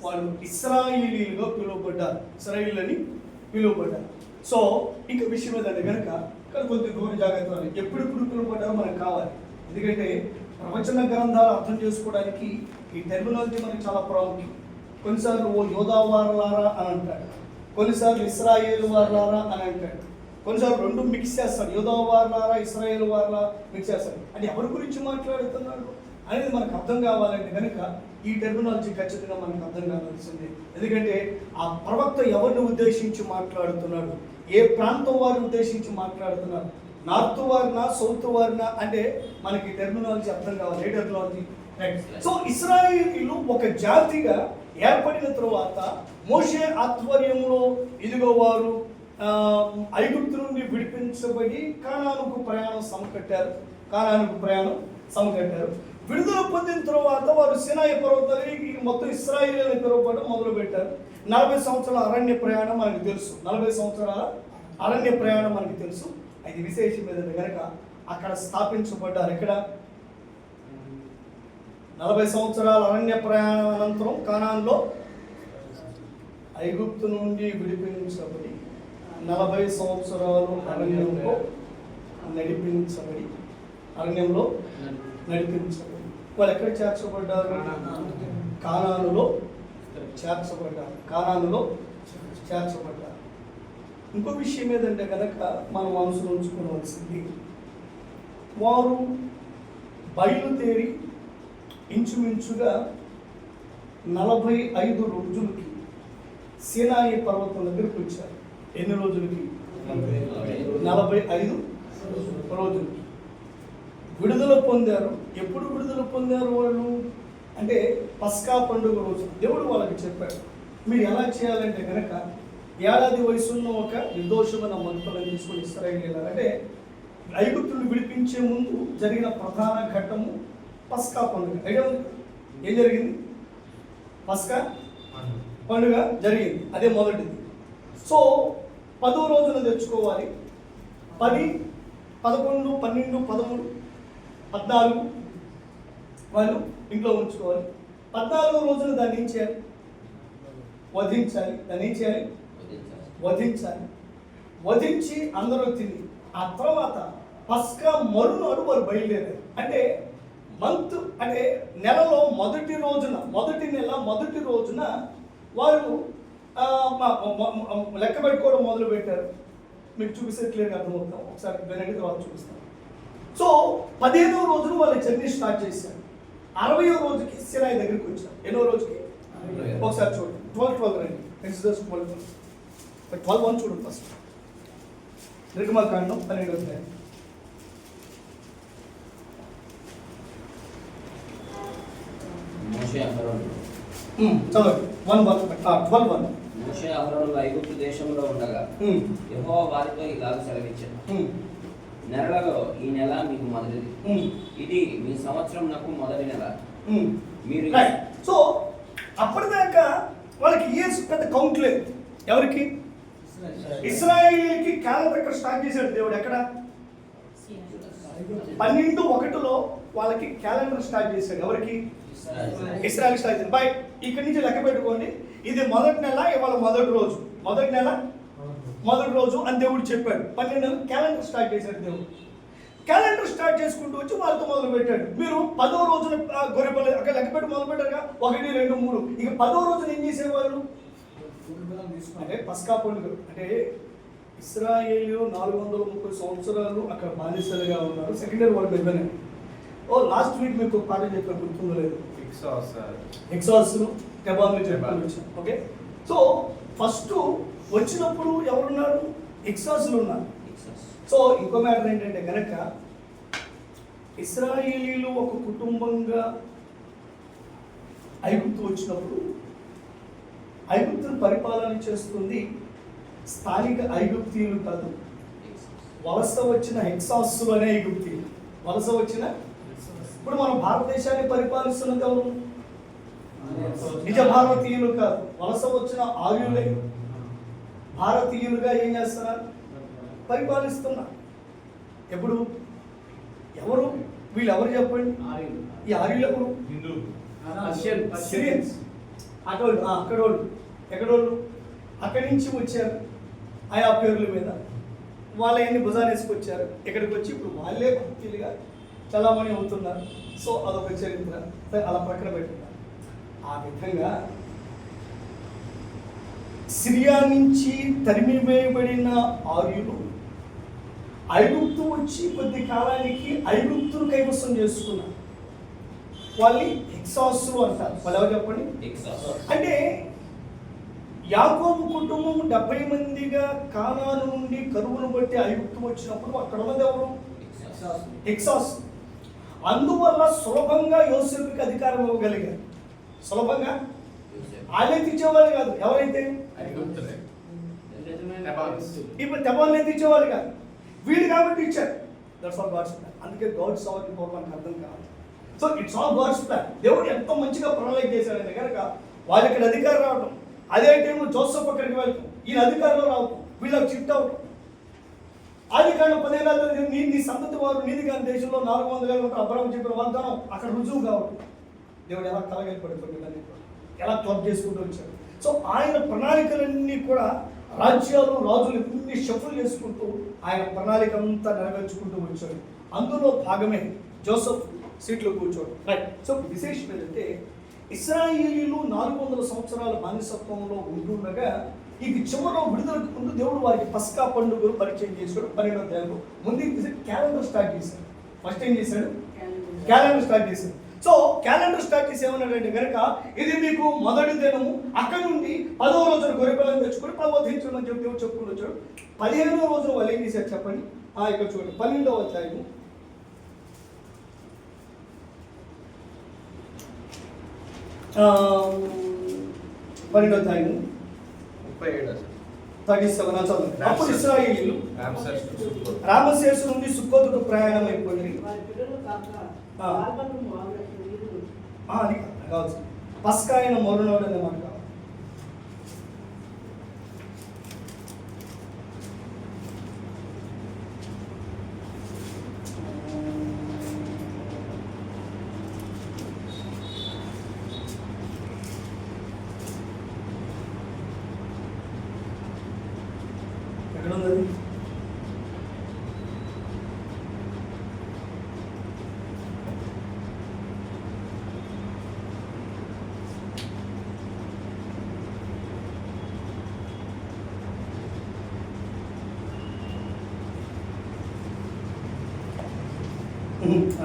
వాళ్ళు ఇశ్రాయేలీలుగా పిలువబడ్డారు. ఇశ్రాయేలీలని పిలువబడ్డారు. సో ఇంక విషయం ఏదంటే కనుక కొంచెం దూరం జాగ్రత్తలు ఎప్పుడు పిలువబడ్డారో మనకు కావాలి. ఎందుకంటే ప్రవచన గ్రంథాలు అర్థం చేసుకోవడానికి ఈ టెర్మినాలజీ మనకి చాలా ప్రాముఖ్యం. కొన్నిసార్లు ఓ యోధా వారలారా అని అంటాడు, కొన్నిసార్లు ఇశ్రాయేలు వారలారా అని అంటాడు, కొన్నిసార్లు రెండు మిక్స్ చేస్తాడు. యోధా వారలారా ఇశ్రాయేలు వారలా మిక్స్ చేస్తాడు. అంటే ఎవరి గురించి మాట్లాడుతున్నాడు అనేది మనకు అర్థం కావాలంటే కనుక ఈ టెర్మినాలజీ ఖచ్చితంగా మనకు అర్థం కావాల్సిందే. ఎందుకంటే ఆ ప్రవక్త ఎవరిని ఉద్దేశించి మాట్లాడుతున్నాడు, ఏ ప్రాంతం వారిని ఉద్దేశించి మాట్లాడుతున్నాడు, నార్త్ వారినా సౌత్ వారినా అంటే మనకి టెర్మినాలజీ అర్థం కావాలి. ఏ టెర్మినాలజీ? సో ఇశ్రాయేలీయులు ఒక జాతిగా ఏర్పడిన తరువాత మోషే ఆధ్వర్యంలో ఇదిగో వారు ఐగుప్తు నుండి విడిపించబడి కానానుకు ప్రయాణం సమకట్టారు. విడుదల పొందిన తర్వాత వారు సినాయి పర్వతాన్ని మొత్తం ఇశ్రాయేలీయులను పిలువబడడం మొదలు పెట్టారు. 40 సంవత్సరాల అరణ్య ప్రయాణం మనకు తెలుసు. 40 సంవత్సరాల అరణ్య ప్రయాణం మనకు తెలుసు. అది విశేషం ఏదంటే కనుక అక్కడ స్థాపించబడ్డారు. ఇక్కడ 40 సంవత్సరాల అరణ్య ప్రయాణం అనంతరం కానాన్లో ఐగుప్తు నుండి విడిపించబడి 40 సంవత్సరాలు అరణ్యంలో నడిపించబడి వాళ్ళు ఎక్కడ చేర్చబడ్డారు? కానానులో చేర్చబడ్డారు. ఇంకో విషయం ఏదంటే కనుక మనం మనసులో ఉంచుకోవాల్సింది, వారు బయలుదేరి ఇంచుమించుగా 45 రోజులకి సీనాయి పర్వతం దగ్గరికి వచ్చారు. ఎన్ని రోజులకి? 45 రోజులకి విడుదల పొందారు. ఎప్పుడు విడుదల పొందారు వాళ్ళు అంటే పస్కా పండుగ రోజు దేవుడు వాళ్ళకి చెప్పాడు, మీరు ఎలా చేయాలంటే కనుక ఏడాది వయసున్న ఒక నిర్దోషమైన మనుషులను తీసుకొని ఇశ్రాయేలీయులు అంటే ఐగుప్తులను విడిపించే ముందు జరిగిన ప్రధాన ఘట్టము పస్కా పండుగ. ఐడియా ఉంది? ఏం జరిగింది? పస్కా పండుగ జరిగింది. అదే మొదటిది. సో 10వ రోజున తెచ్చుకోవాలి. 10, 11, 12, 13, 14 వాళ్ళు ఇంట్లో ఉంచుకోవాలి. 14వ రోజున దాన్ని ఏం చేయాలి? వధించాలి. దాన్ని ఏం చేయాలి? వధించాలి. వధించి అందరూ తిని ఆ తర్వాత పస్కా మరునాడు వారు బయలుదేరారు. అంటే అంటే నెలలో మొదటి రోజున వారు లెక్క పెట్టుకోవడం మొదలు పెట్టారు. మీకు చూపిస్తే క్లియర్గా అర్థమవుతాం. ఒకసారి వినండి, తర్వాత చూపిస్తాం. సో 15వ రోజున వాళ్ళు జర్నీ స్టార్ట్ చేశారు. 60వ రోజుకి సినాయి దగ్గరికి వచ్చారు. ఎన్నో రోజుకి? ఒకసారి చూడండి. 12 రండి. ఎక్సోడస్ 12:1 చూడండి. ఫస్ట్ నిర్గమకాండం 12వ అధ్యాయం. మోషే అహరోను చదవండి. 12:1. మోషే అహరోనులు ఐగుప్తు దేశంలో ఉండగా యెహోవా వారితో ఇలాగ సెలవిచ్చాడు, నెలలలో ఈ నెల మీకు మొదటిది, ఇది మీ సంవత్సరం నాకు మొదటి నెల. మీరు సో అప్పటిదాకా వాళ్ళకి ఇయర్స్ పెద్ద కౌంట్ లేదు. ఎవరికి? ఇశ్రాయేలీకి క్యాలెండర్ ఎక్కడ స్టార్ట్ చేశాడు దేవుడు? ఎక్కడ? 12:1 వాళ్ళకి క్యాలెండర్ స్టార్ట్ చేశాడు. ఎవరికి? ఇశ్రాయేల్ స్టార్ట్ చేశాడు. బై ఇక్కడి నుంచి లెక్క పెట్టుకోండి. ఇది మొదటి నెల, ఇవాళ మొదటి రోజు, మొదటి నెల మొదటి రోజు అని దేవుడు చెప్పాడు. 12 నెలలు క్యాలెండర్ స్టార్ట్ చేశాడు దేవుడు. క్యాలెండర్ స్టార్ట్ చేసుకుంటూ వచ్చి వాళ్ళతో మొదలు పెట్టాడు. మీరు 10వ రోజున గొర్రెపల్లి అక్కడ లెక్క పెట్టి మొదలు పెట్టారుగా, 1, 2, 3. ఇక 10వ రోజున ఏం చేసేవాళ్ళు? అంటే పస్కా పండుగ. అంటే ఇశ్రాయేలు 430 సంవత్సరాలు అక్కడ బానిసలుగా ఉన్నారు. Secondary world war. Last week మీకు ఒక పాట చెప్పారు, గుర్తుందో లేదు? ఎక్సాస్ టెబాన్లు చెప్పారు. ఓకే, సో ఫస్ట్ వచ్చినప్పుడు ఎవరున్నారు? ఎక్సాస్లు ఉన్నారు. సో ఇంకో మ్యాటర్ ఏంటంటే కనుక ఇశ్రాయేలీలు ఒక కుటుంబంగా ఐగుప్తు వచ్చినప్పుడు ఐగుప్తును పరిపాలన చేస్తుంది స్థానిక ఐగుప్తీయులు కాదు, వలస వచ్చిన ఎక్సాస్లు అనే ఐగుప్తీయులు. వలస వచ్చిన, ఇప్పుడు మనం భారతదేశాన్ని పరిపాలిస్తున్నది ఎవరు? నిజ భారతీయులు కాదు, వలస వచ్చిన ఆర్యులే భారతీయులుగా ఏం చేస్తున్నారు? పరిపాలిస్తున్నారు. ఎప్పుడు? ఎవరు వీళ్ళు? ఎవరు చెప్పండి? ఈ ఆర్యులు ఎవరు? సిరియన్స్. అక్కడోళ్ళు ఎక్కడోళ్ళు? అక్కడి నుంచి వచ్చారు ఆయా పేర్ల మీద. వాళ్ళ ఎన్ని భుజాలు వేసుకొచ్చారు. ఇక్కడికి వచ్చి ఇప్పుడు వాళ్ళే భక్తులుగా చలామణి అవుతున్నారు. సో అదొక చరిత్ర, అలా ప్రక్కన పెట్టున్నారు. ఆ విధంగా సిరియా నుంచి తరిమివేయబడిన ఆర్యులు ఐగుప్తు వచ్చి కొద్ది కాలానికి ఐగుప్తును కైవసం చేసుకున్నారు. వాళ్ళని ఎక్సాస్లు అంటారు. వాళ్ళు ఎవరు చెప్పండి? అంటే యాకోబు కుటుంబం 70 మందిగా కానాను నుండి కరువును బట్టి ఐగుప్తు వచ్చినప్పుడు అక్కడ ఉన్నది ఎవరు? ఎక్సాస్. అందువల్ల సులభంగా యోసేపుకి అధికారం ఇవ్వగలిగారు. సులభంగా వాళ్ళే తెచ్చేవాళ్ళు కాదు. ఎవరైతే? ఇప్పుడు తెబాన్లు తెచ్చేవాళ్ళు కాదు, వీళ్ళు కాబట్టి ఇచ్చారు. That's all God's plan. అందుకే గాడ్స్ అవర్ మనకు అర్థం కాదు. So it's all God's plan. దేవుడు ఎంతో మంచిగా ప్రణాళిక చేశాడని కనుక వాళ్ళకి ఇక్కడ అధికారం రావడం, అదే టైంలో జోసెఫ్ అక్కడికి వెళ్తాం, ఈయన అధికారంలో రావటం, వీళ్ళకి షిఫ్ట్ అవటం. ఆదికాండం 15 నీ సంతతి వారు నీతిగా దేశంలో 400 ఏళ్ళ అబ్రహాము చెప్పిన వాగ్దానం అక్కడ రుజువు కావటం. దేవుడు ఎలా కలగలిపడిపోయిందని, ఎలా క్లబ్ చేసుకుంటూ వచ్చాడు. సో ఆయన ప్రణాళికలన్నీ కూడా రాజ్యాలు రాజులు ఇన్ని షఫుల్ చేసుకుంటూ ఆయన ప్రణాళిక అంతా నెరవేర్చుకుంటూ వచ్చాడు. అందులో భాగమే జోసెఫ్ సీట్లో కూర్చోడు. రైట్. సో విశేషం ఏంటంటే ఇశ్రాయేలీలు 400 సంవత్సరాల బానిసత్వంలో ఉంటుండగా ఇది చివరిలో విడుదలకు ముందు దేవుడు వారికి పస్కా పండుగలు పరిచయం చేశాడు. 12వ అధ్యాయంలో ముందు క్యాలెండర్ స్టార్ట్ చేశాడు. ఫస్ట్ ఏం చేశాడు? క్యాలెండర్ స్టార్ట్ చేశాడు. సో క్యాలెండర్ స్టార్ట్ చేసి ఏమన్నాడంటే కనుక ఇది మీకు మొదటి దినము, అక్కడ నుండి 10వ రోజున గొర్రెపిల్లను తెచ్చుకొని ప్రబోధించడం అని చెప్పి దేవుడు చెప్పుకుంటూ వచ్చాడు. 15వ రోజున వాళ్ళు ఏం చేశారు చెప్పండి? ఇక్కడ చూడండి 12వ అధ్యాయము 37 అప్పుడు ఇశ్రాయేలీయులు రామశేషు నుండి సుక్కోతుకు ప్రయాణం అయిపోయింది. అది కావచ్చు, పస్కా అయిన మరునాడు అనే మాట కావాలి.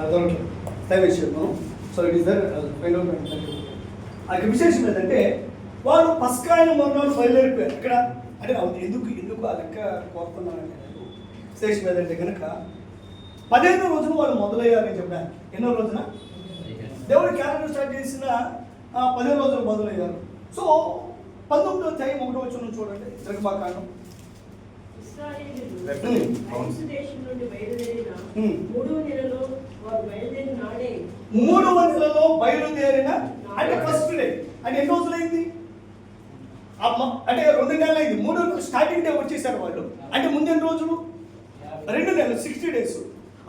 అదొకటి దైవవిషయం. So it is there find out. ఆ విశేషం ఏంటంటే వాళ్ళు పస్కాయన మరునాడు బయలుదేరిపోయారు. ఇక్కడ అంటే ఎందుకు ఆ లెక్క కోరుతున్నానంటే నేను విశేషం ఏంటంటే కనుక 15వ రోజున వాళ్ళు మొదలయ్యారని చెప్పాను. ఎన్నో రోజున దేవుడు క్యాలెండర్ స్టార్ట్ చేసిన 15 రోజులు మొదలయ్యారు. సో 19వ అధ్యాయం 1వ వచనం చూడండి. నిర్గమాకాండం. ఇశ్రాయేలీయులు ఐగుప్తు దేశం నుండి బయలుదేరిన 3వ నెలలో వారు బయలుదేరిన నాడే 3వ నెలలో బయలుదేరిన అంటే ఫస్ట్ డే. అంటే ఎన్ని రోజులైంది? అంటే 2 నెలలు అయింది. 3వ నెల స్టార్టింగ్ డే వచ్చేసారు వాళ్ళు. అంటే ముందెన్ని రోజులు? 2 నెలలు, 60 డేస్.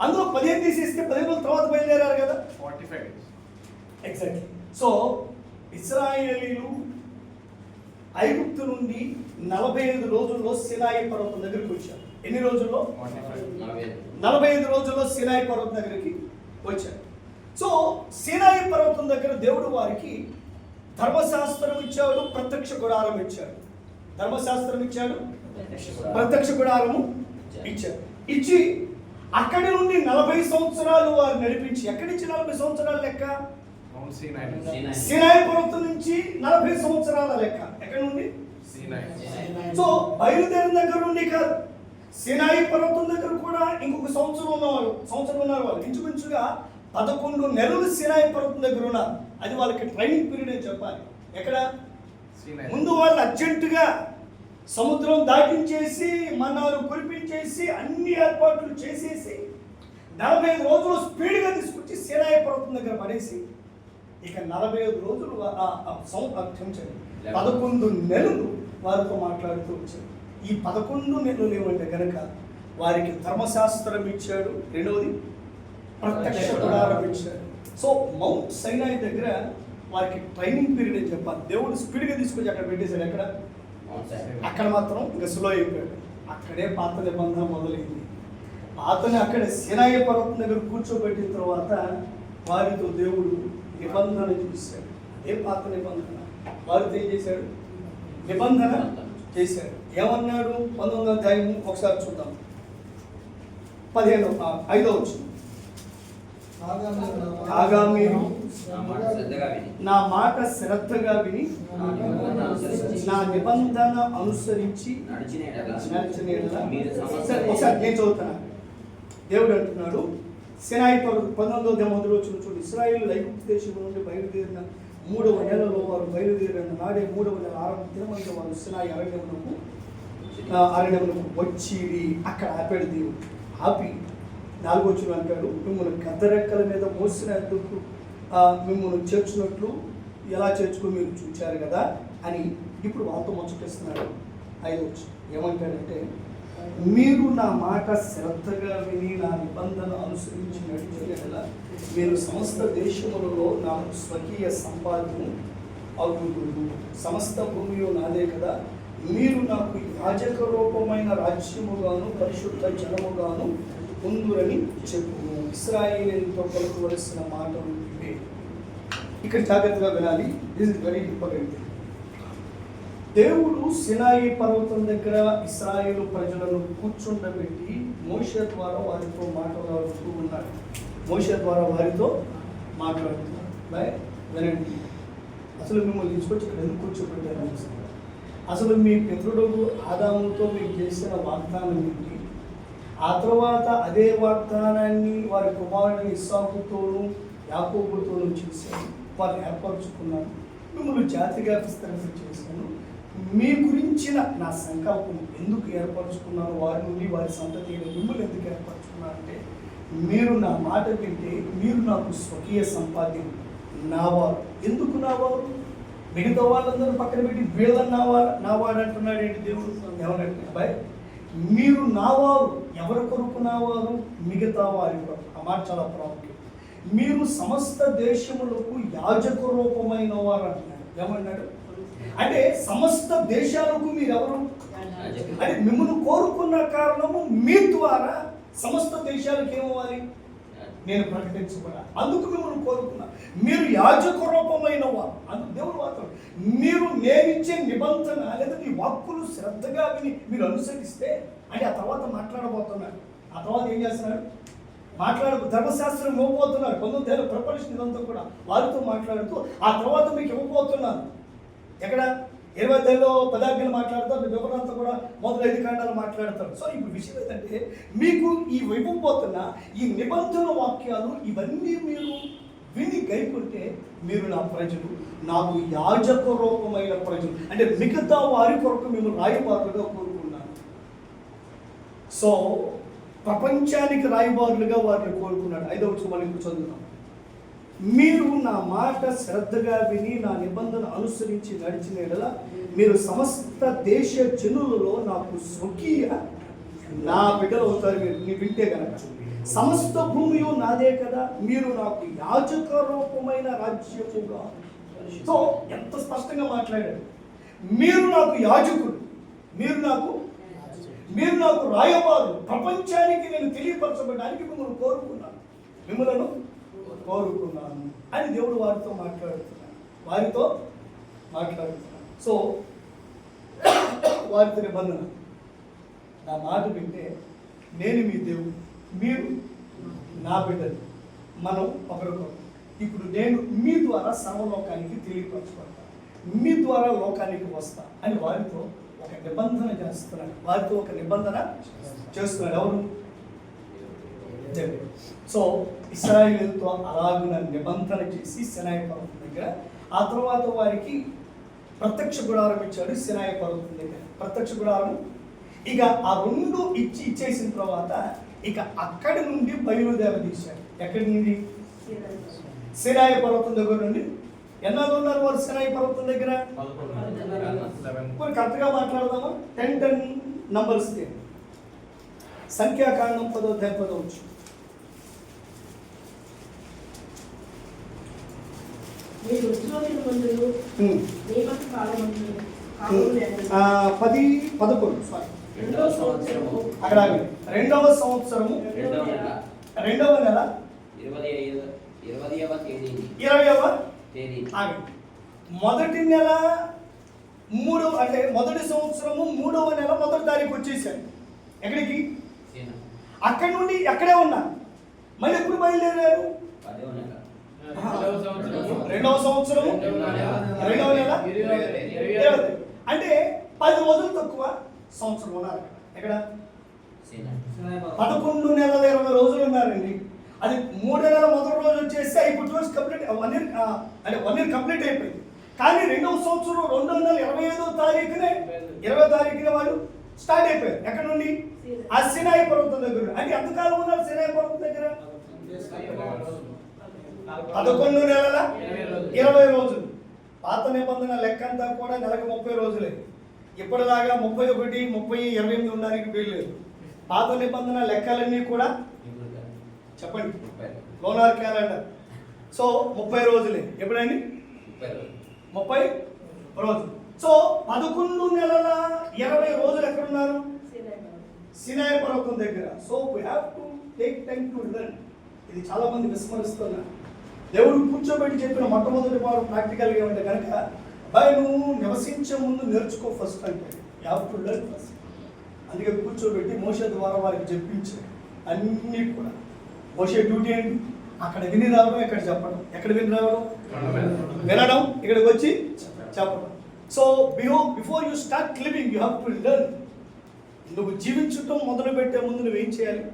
అందులో 15 తీసేస్తే 15 రోజుల తర్వాత బయలుదేరారు కదా, 45 days. ఎగ్జాక్ట్లీ. సో ఇశ్రాయేలీయులు ఐగుప్తు నుండి 45 రోజుల్లో సినాయి పర్వతం దగ్గరికి వచ్చారు. ఎన్ని రోజుల్లో? 45 రోజుల్లో సినాయి పర్వతం దగ్గరికి వచ్చారు. సో సినాయి పర్వతం దగ్గర దేవుడు వారికి ధర్మశాస్త్రం ఇచ్చాడు, ప్రత్యక్ష గుడారం ఇచ్చాడు. ధర్మశాస్త్రం ఇచ్చాడు, ప్రత్యక్ష గుడారము ఇచ్చాడు. ఇచ్చి అక్కడి నుండి 40 సంవత్సరాలు వారు నడిపించి, ఎక్కడి నుంచి 40 సంవత్సరాల లెక్క? Mount Sinai. సినాయి పర్వతం నుంచి 40 సంవత్సరాల లెక్క. ఎక్కడి నుండి? Sinai. సో బయలుదేరిన దగ్గర నుండి కాదు, సినాయి పర్వతం దగ్గర కూడా ఇంకొక సంవత్సరం ఉన్నారు వాళ్ళు. ఇంచుమించుగా 11 నెలలు సినాయి పర్వతం దగ్గర ఉన్నారు. అది వాళ్ళకి ట్రైనింగ్ పీరియడ్ అని చెప్పాలి. ఎక్కడ? Sinai. ముందు వాళ్ళు అర్జెంటుగా సముద్రం దాటించేసి మన్నాలు కురిపించేసి అన్ని ఏర్పాట్లు చేసేసి 45 రోజులు స్పీడ్గా తీసుకొచ్చి సినాయి పర్వతం దగ్గర పడేసి ఇక 45 రోజులు క్షమించండి 11 నెలలు వారితో మాట్లాడుతూ వచ్చారు. ఈ 11 నెలలు ఏమంటే కనుక వారికి ధర్మశాస్త్రం ఇచ్చాడు, రెండవది ప్రత్యక్ష గుడారం ఇచ్చాడు. సో మౌంట్ సైనాయి దగ్గర వారికి ట్రైనింగ్ పీరియడ్ అని చెప్పాలి. దేవుడు స్పీడ్గా తీసుకొచ్చి అక్కడ పెట్టేశాడు. ఎక్కడ? అక్కడ మాత్రం ఇంకా స్లో అయిపోయాడు. అక్కడే పాత నిబంధన మొదలైంది. పాతని అక్కడ సినాయి పర్వతం దగ్గర కూర్చోబెట్టిన తర్వాత వారితో దేవుడు నిబంధన చేశాడు. ఏ పాత నిబంధన? వారితో ఏం చేశాడు? నిబంధన చేశాడు. ఏమన్నాడు? 19వ అధ్యాయం ఒకసారి చూద్దాం. 5వ వచనం. కాగా మీరు నా మాట శ్రద్ధగా విని నా నిబంధన అనుసరించి నడిచిన యెడల ఒకసారి నేను చదువుతాను. దేవుడు అంటున్నాడు, సినాయి పర్వతం 19వ అధ్యాయం 1వ వచనం చూడు. ఇశ్రాయేలు ఐగుప్తు దేశం నుండి బయలుదేరిన 3వ నెలలో వారు బయలుదేరిన నాడే 3వ నెల 6వ దినమంతా వారు సినాయి అరణ్యమునకు వచ్చిరి. అక్కడ ఆపాడు దేవుడు. ఆపి 4వ వచనం అంటాడు, మిమ్మల్ని గద్దరెక్కల మీద మోసినందుకు మిమ్మల్ని చేర్చున్నట్లు ఎలా చేర్చుకుని మీరు చూచారు కదా అని ఇప్పుడు వాళ్ళతో ముచ్చటిస్తున్నాడు. 5వ వచనం ఏమంటాడంటే, మీరు నా మాట శ్రద్ధగా విని నా నిబంధన అనుసరించి నడిచేలా మీరు సమస్త దేశములలో నాకు స్వకీయ సంపాదన అవుతుంది. సమస్త భూమిలో నాదే కదా, మీరు నాకు యాజక రూపమైన రాజ్యముగాను పరిశుద్ధ జనముగాను ఉందురని చెప్పు. ఇశ్రాయేలుతో పలుకవలసిన మాటలు ఇవే. ఇక్కడ జాగ్రత్తగా వినాలి. This is very important. దేవుడు సినాయి పర్వతం దగ్గర ఇశ్రాయేలు ప్రజలను కూర్చుండబెట్టి మోషే ద్వారా వారితో మాట్లాడుతూ ఉన్నాడు. మోషే ద్వారా వారితో మాట్లాడుతున్నారు. వినండి, అసలు మిమ్మల్ని తీసుకొచ్చి ఇక్కడ ఎందుకు కూర్చోబెట్టారు? అసలు మీ పితృడు ఆదాముతో మీకు చేసిన వాగ్దానం ఏంటి? ఆ తర్వాత అదే వాగ్దానాన్ని వారి కుమారుని ఇస్సాకుతోనూ యాకోబుతోనూ చేశాను. వారిని ఏర్పరచుకున్నాను, మిమ్మల్ని జాతిగా విస్తరణ చేశాను. మీ గురించిన నా సంకల్పం ఎందుకు ఏర్పరచుకున్నాను, వారి నుండి వారి సంతతి మిమ్మల్ని ఎందుకు ఏర్పరచుకున్నాను అంటే, మీరు నా మాట వింటే మీరు నాకు స్వకీయ సంపాద్యం, నావారు. ఎందుకు నావారు? మిగతా వాళ్ళందరూ పక్కన పెట్టి వీళ్ళని నావాడు అంటున్నాడు ఏంటి దేవుడు? ఏమన్నట్టు అబ్బాయి, మీరు నావారు. ఎవరి కొరకు నావారు? మిగతా వారి కొరకు. ఆ మాట చాలా ప్రాముఖ్యం. మీరు సమస్త దేశములకు యాజక రూపమైన వారు అంటున్నాడు. ఏమన్నాడు అంటే, సమస్త దేశాలకు మీరెవరు అంటే మిమ్మల్ని కోరుకున్న కారణము మీ ద్వారా సమస్త దేశాలకు ఏమవ్వాలి? నేను ప్రకటించబడాలి. అందుకు మిమ్మల్ని కోరుకున్నా. మీరు యాజక రూపమైన వారు. అందుకు దేవుడు మాత్రం మీరు నేనిచ్చే నిబంధన లేదా మీ వాక్కులు శ్రద్ధగా విని మీరు అనుసరిస్తే అంటే ఆ తర్వాత మాట్లాడబోతున్నాడు. ఆ తర్వాత ఏం చేస్తున్నాడు? ధర్మశాస్త్రం ఇవ్వబోతున్నారు. 19 ప్రిపరేషన్ ఇదంతా కూడా వారితో మాట్లాడుతూ ఆ తర్వాత మీకు ఇవ్వబోతున్నారు. ఎక్కడ 20 పదార్థాలు మాట్లాడతారు, వివరంతా కూడా మొదటి 5 కాండాలు మాట్లాడతారు. సో ఇప్పుడు విషయం ఏంటంటే మీకు ఈ ఇవ్వబోతున్న ఈ నిబంధన వాక్యాలు ఇవన్నీ మీరు విని గైకుంటే మీరు నా ప్రజలు, నాకు యాజక రూపమైన ప్రజలు, అంటే మిగతా వారి కొరకు మేము రాయబారులుగా కోరుకున్నాను. సో ప్రపంచానికి రాయబారులుగా వారిని కోరుకున్నాడు. 5వ వచనం మళ్ళీ ఇప్పుడు చదువుతాం. మీరు నా మాట శ్రద్ధగా విని నా నిబంధన అనుసరించి నడిచిన యెడల మీరు సమస్త దేశ జనులలో నాకు స్వకీయ నా బిడ్డలు అవుతారు. మీరు వింటే కనుక సమస్త భూమియు నాదే కదా, మీరు నాకు యాజక రూపమైన రాజ్యముగా. సో ఎంత స్పష్టంగా మాట్లాడాడు. మీరు నాకు యాజకుడు, మీరు నాకు రాయబారు, ప్రపంచానికి నేను తెలియపరచబడడానికి మిమ్మల్ని కోరుకున్నాను అని దేవుడు వారితో మాట్లాడుతున్నాడు. సో వారితో నిబంధన, నా మాట వింటే నేను మీ దేవుడు, మీరు నా బిడ్డలు, మనం ఒకరికొకరు. ఇప్పుడు నేను మీ ద్వారా సర్వలోకానికి తెలియపరచబడతాను, మీ ద్వారా లోకానికి వస్తా అని వారితో ఒక నిబంధన చేస్తున్నాడు. ఎవరు? దేవుడు. సో ఇశ్రాయేలుతో అలాగున నిబంధన చేసి సినాయి పర్వతం దగ్గర, ఆ తర్వాత వారికి ప్రత్యక్ష గుడారం ఇచ్చాడు. సినాయి పర్వతం దగ్గర ప్రత్యక్ష గుడారం, ఇక ఆ 2 ఇచ్చేసిన తర్వాత ఇక అక్కడి నుండి బయలుదేరదీశాడు. ఎక్కడి నుండి? సినాయి పర్వతం దగ్గర నుండి. ఎన్నాళ్ళు ఉన్నారు వారు సినాయి పర్వతం దగ్గర? 11. కరెక్ట్గా మాట్లాడదామా? 10 నంబర్స్. సంఖ్యాకాండం 10వ అధ్యాయం 10వ వచనం. మీరు ఉద్యోగుల మందులు నియమక కాలమందులు 10-11 సారీ, రెండవ సంవత్సరము అక్కడ రెండవ సంవత్సరము 2వ నెల 20వ తేదీని మొదటి నెల 3 అంటే మొదటి సంవత్సరము 3వ నెల 1వ తారీఖు వచ్చేసాడు. ఎక్కడికి? అక్కడి నుండి ఎక్కడే ఉన్నా. మళ్ళీ ఎప్పుడు బయలుదేరారు? 2వ సంవత్సరము 2వ నెల 20. అంటే 10 రోజులు తక్కువ సంవత్సరం ఉన్నారు. ఎక్కడ? 11 నెలల 20 రోజులు ఉన్నారండి. అది 3వ నెల మొదటి రోజు వచ్చేసి ఇప్పుడు కంప్లీట్ 1 ఇయర్, అంటే 1 ఇయర్ కంప్లీట్ అయిపోయింది. కానీ 2వ సంవత్సరం 2వ నెల 25వ తారీఖునే వాళ్ళు స్టార్ట్ అయిపోయారు. ఎక్కడ నుండి? ఆ సినాయి పర్వతం దగ్గర. అంటే ఎంతకాలం ఉన్నారు సినాయి పర్వతం దగ్గర? 11 నెలల 20 రోజులు. పాత నిబంధన లెక్క అంతా కూడా నెలకు 30 రోజులే. ఇప్పటిలాగా 31, 30, 28 ఉండడానికి వీల్లేదు. పాత నిబంధన లెక్కలన్నీ కూడా చెప్పండి, లోనార్ క్యాలెండర్. సో 30 రోజులే. ఎప్పుడండి? 30 రోజులు. సో 11 నెలల 20 రోజులు ఎక్కడున్నారు? సినాయి పర్వతం దగ్గర. So we have to take time to learn. ఇది చాలా మంది విస్మరిస్తున్నారు. దేవుడు కూర్చోబెట్టి చెప్పిన మొట్టమొదటి వారు ప్రాక్టికల్గా ఉంటే కనుక నువ్వు నివసించే ముందు నేర్చుకో ఫస్ట్ అంటే. You have to learn first. అందుకే కూర్చోబెట్టి మోషే ద్వారా వారికి చెప్పించారు అన్నీ కూడా. మోషే డ్యూటీ ఏంటి? అక్కడ విని రావడం, ఇక్కడ చెప్పడం. ఎక్కడ విని రావడం? వినడం, ఇక్కడికి వచ్చి చెప్పడం. So before you start living you have to learn. నువ్వు జీవించడం మొదలు పెట్టే ముందు నువ్వేం చేయాలి?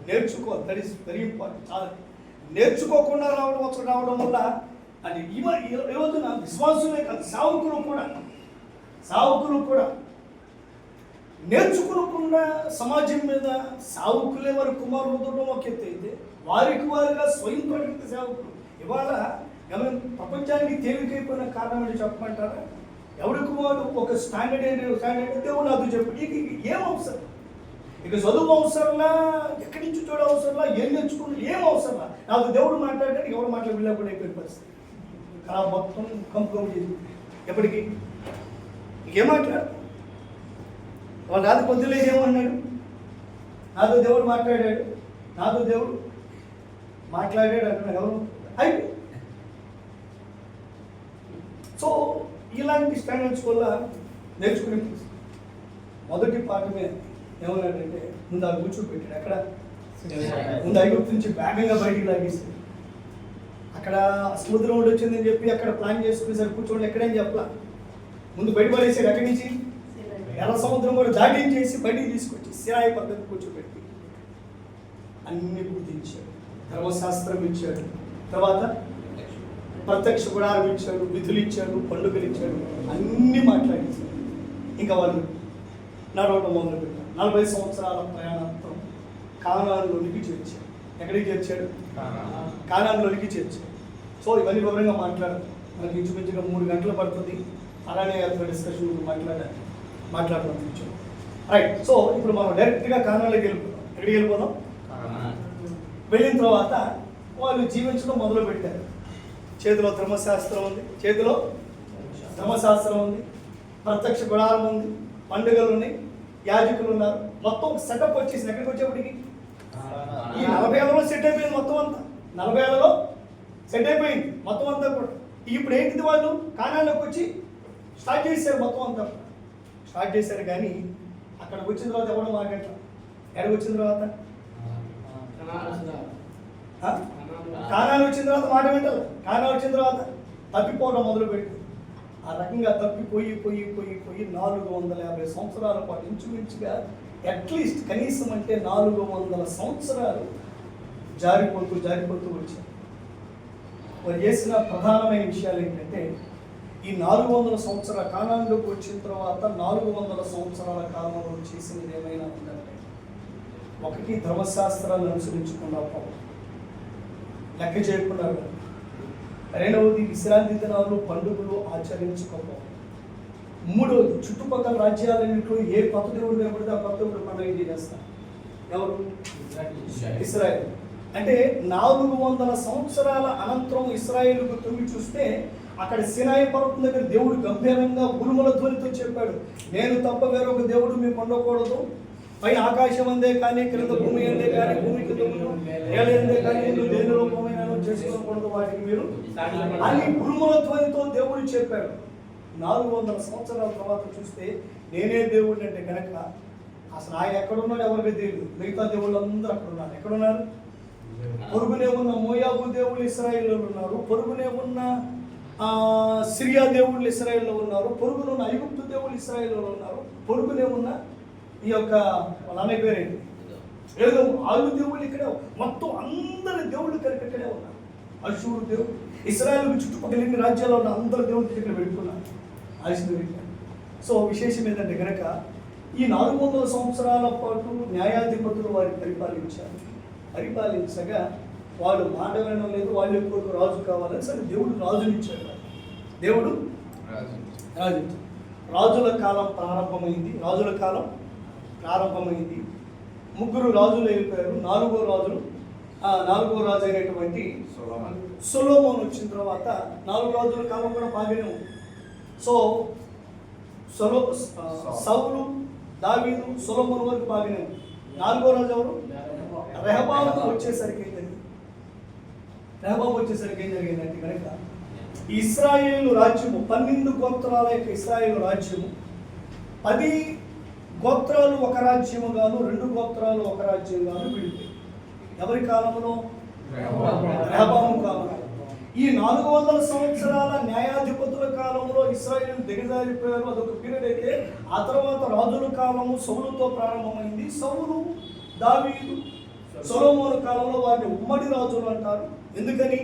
నేర్చుకోవాలి. That is very important. చాలా నేర్చుకోకుండా రావడం వల్ల అది ఈ రోజున విశ్వాసులే కాదు, సావుకులు కూడా నేర్చుకోకుండా సమాజం మీద సావుకులే వారి కుమారులు వదలడం ఒక ఎత్తు అయితే, వారికి వారిగా స్వయం ప్రకటిత సేవకులు ఇవాళ ప్రపంచానికి తేలికైపోయిన కారణం ఏంటి చెప్పమంటారా? ఎవరికి వాడు ఒక స్టాండర్డ్ దేవుడు నాకు చెప్పు. ఏం అవసరం? ఇక చదువు అవసరంలా, ఎక్కడి నుంచి చూడ అవసరంలా, ఏం నేర్చుకుని ఏం అవసరంలా. నాకు దేవుడు మాట్లాడడానికి ఎవరు మాట్లాడలేకుండా అయిపోయిన పరిస్థితి. అలా మొత్తం కంపు చేసి ఎప్పటికీ ఇంకేం మాట్లాడు? వాళ్ళు రాత్రి పొద్దులే ఏమన్నాడు? నాతో దేవుడు మాట్లాడాడు అంటున్నాడు. ఎవరు? అయిపోయి. సో ఇలాంటి స్టాండర్డ్స్ వల్ల నేర్చుకునే మొదటి పాఠమే ఏమన్నాడంటే ముందు ఆ కూర్చోబెట్టాడు. ఎక్కడ? ముందు ఐగుప్తు నుంచి వేగంగా బయటికి లాగేసి అక్కడ సముద్రం ఒకటి వచ్చిందని చెప్పి అక్కడ ప్లాన్ చేసుకునేసరికి కూర్చోండి ఎక్కడేం చెప్పలా, ముందు బయట పడేసాడు. ఎక్కడి నుంచి ఎర్ర సముద్రం కూడా దాటించేసి బయటికి తీసుకొచ్చి సినాయి పద్ధతి కూర్చోబెట్టి అన్ని బుద్ధించాడు, ధర్మశాస్త్రం ఇచ్చాడు, తర్వాత ప్రత్యక్ష గుడారం ఇచ్చాడు, విధులు ఇచ్చాడు, పండుగలు ఇచ్చాడు, అన్నీ మాట్లాడించాడు. ఇంకా వాళ్ళు నడవడం మొదలుపెట్టారు. 40 సంవత్సరాల ప్రయాణాంతరం కానానులోనికి చేర్చాడు. ఎక్కడికి చేర్చాడు? కానానులోనికి చేర్చాడు. సో ఇవన్నీ వివరంగా మాట్లాడతాం. మనకి ఇంచుమించుగా 3 గంటలు పడుతుంది అలానే డిస్కషన్ మాట్లాడడం కూర్చోం. రైట్. సో ఇప్పుడు మనం డైరెక్ట్గా కానాలోకి వెళ్ళిపోతాం. ఎక్కడికి వెళ్ళిపోదాం? వెళ్ళిన తర్వాత వాళ్ళు జీవించడం మొదలు పెట్టారు. చేతిలో ధర్మశాస్త్రం ఉంది, ప్రత్యక్ష గుడారం ఉంది, పండుగలు ఉన్నాయి, యాజకులు ఉన్నారు. మొత్తం సెటప్ వచ్చేసింది. ఎక్కడికి వచ్చేప్పటికి ఈ 40 ఏళ్ళలో సెట్ అయిపోయింది మొత్తం అంతా. 40 ఏళ్ళలో సెట్ అయిపోయింది మొత్తం అంతా కూడా. ఇప్పుడు ఏంటిది, వాళ్ళు కానాలోకి వచ్చి స్టార్ట్ చేశారు మొత్తం అంతా. స్టార్ట్ చేశారు కానీ అక్కడికి వచ్చిన తర్వాత ఎవడో మాట్లాడట. ఎక్కడికి వచ్చిన తర్వాత కానాలు వచ్చిన తర్వాత మాట వింటారు. కానాలు వచ్చిన తర్వాత తప్పిపోవడం మొదలుపెట్టి ఆ రకంగా తప్పిపోయి 450 సంవత్సరాల పాటు ఇంచుమించుగా అట్లీస్ట్ కనీసం అంటే 400 సంవత్సరాలు జారిపోతూ వచ్చారు. వారు చేసిన ప్రధానమైన విషయాలు ఏంటంటే ఈ 400 సంవత్సరాల కానాలోకి వచ్చిన తర్వాత 400 సంవత్సరాల కాలంలో చేసినది ఏమైనా ఉందంటే, ఒకటి ధర్మశాస్త్రాలను అనుసరించకుండా పోవడం, లెక్క చేయకుండా, రెండవది విశ్రాంతి దినాలు పండుగలు ఆచరించకపోవడం, మూడవది చుట్టుపక్కల రాజ్యాలన్నింటిలో ఏ కొత్త దేవుడు కనబడితే ఆ కొత్త దేవుడు పండుగ చేస్తారు. ఎవరు? ఇశ్రాయేలు. అంటే 400 సంవత్సరాల అనంతరం ఇశ్రాయేలుకు తొంగి చూస్తే అక్కడ సినాయి పర్వతం దగ్గర దేవుడు గంభీరంగా ఉరుముల ధ్వనితో చెప్పాడు, నేను తప్ప వేరొక దేవుడు మీకు ఉండకూడదు, పై ఆకాశం అందే కానీ క్రింద భూమి అందే కానీ భూమి కింద ఏలందే కానీ దేని రూపమైన చేసుకోకూడదు వాటికి మీరు అని ఉరుముల ధ్వనితో దేవుడు చెప్పాడు. 400 సంవత్సరాల తర్వాత చూస్తే నేనే దేవుడు అంటే కనుక అసలు ఆయన ఎక్కడున్నాడు ఎవరికి తెలియదు. మిగతా దేవుళ్ళు అందరూ అక్కడ ఉన్నారు. ఎక్కడున్నారు? పొరుగునే ఉన్న మోయాబు దేవుళ్ళు ఇశ్రాయేల్లో ఉన్నారు, పొరుగునే ఉన్న సిరియా దేవుళ్ళు ఇశ్రాయేల్లో ఉన్నారు, పొరుగునే ఉన్న ఐగుప్తు దేవుళ్ళు ఇశ్రాయేల్లో ఉన్నారు, పొరుగునే ఉన్న ఈ యొక్క వాళ్ళ అనే పేరేంటి ఏదో 6 దేవుళ్ళు ఇక్కడే, మొత్తం అందరి దేవుళ్ళు కలిపి ఇక్కడే ఉన్నారు. అషూరు దేవుడు ఇశ్రాయేలు చుట్టుపక్కల ఎన్ని రాజ్యాల్లో ఉన్న అందరు దేవుళ్ళు ఇక్కడ పెట్టుకున్నారు. సో విశేషం ఏంటంటే కనుక ఈ 400 సంవత్సరాల పాటు న్యాయాధిపతులు వారిని పరిపాలించగా వాళ్ళు మాట వినడం లేదు. వాళ్ళు ఎక్కువ రాజు కావాలని సరే దేవుడు రాజునిచ్చాడు. దేవుడు రాజుల కాలం ప్రారంభమైంది. 3 రాజులు అయిపోయారు. 4వ రాజు అయినటువంటి సొలొమోను వచ్చిన తర్వాత 4 రాజుల కాలం కూడా బాగానే ఉంది. సో సౌలు, దావీదు, సొలొమోను వరకు బాగానే ఉంది. 4వ రాజు ఎవరు? రెహబాము వచ్చేసరికి ఏం జరిగిందంటే కనుక ఇశ్రాయేలు రాజ్యము 12 గోత్రాల యొక్క ఇశ్రాయేలు రాజ్యము 10 గోత్రాలు ఒక రాజ్యము గాను 2 గోత్రాలు ఒక రాజ్యం గాను విడిపోయి. ఎవరి కాలంలో? రెహబాము కాలంలో. ఈ 400 సంవత్సరాల న్యాయాధిపతుల కాలంలో ఇశ్రాయేలు దిగజారిపోయారు. అదొక పీరియడ్ అయితే ఆ తర్వాత రాజుల కాలము సౌలుతో ప్రారంభమైంది. సౌలు, దావీదు, సొలొమోను కాలంలో వారిని ఉమ్మడి రాజులు అంటారు. ఎందుకని?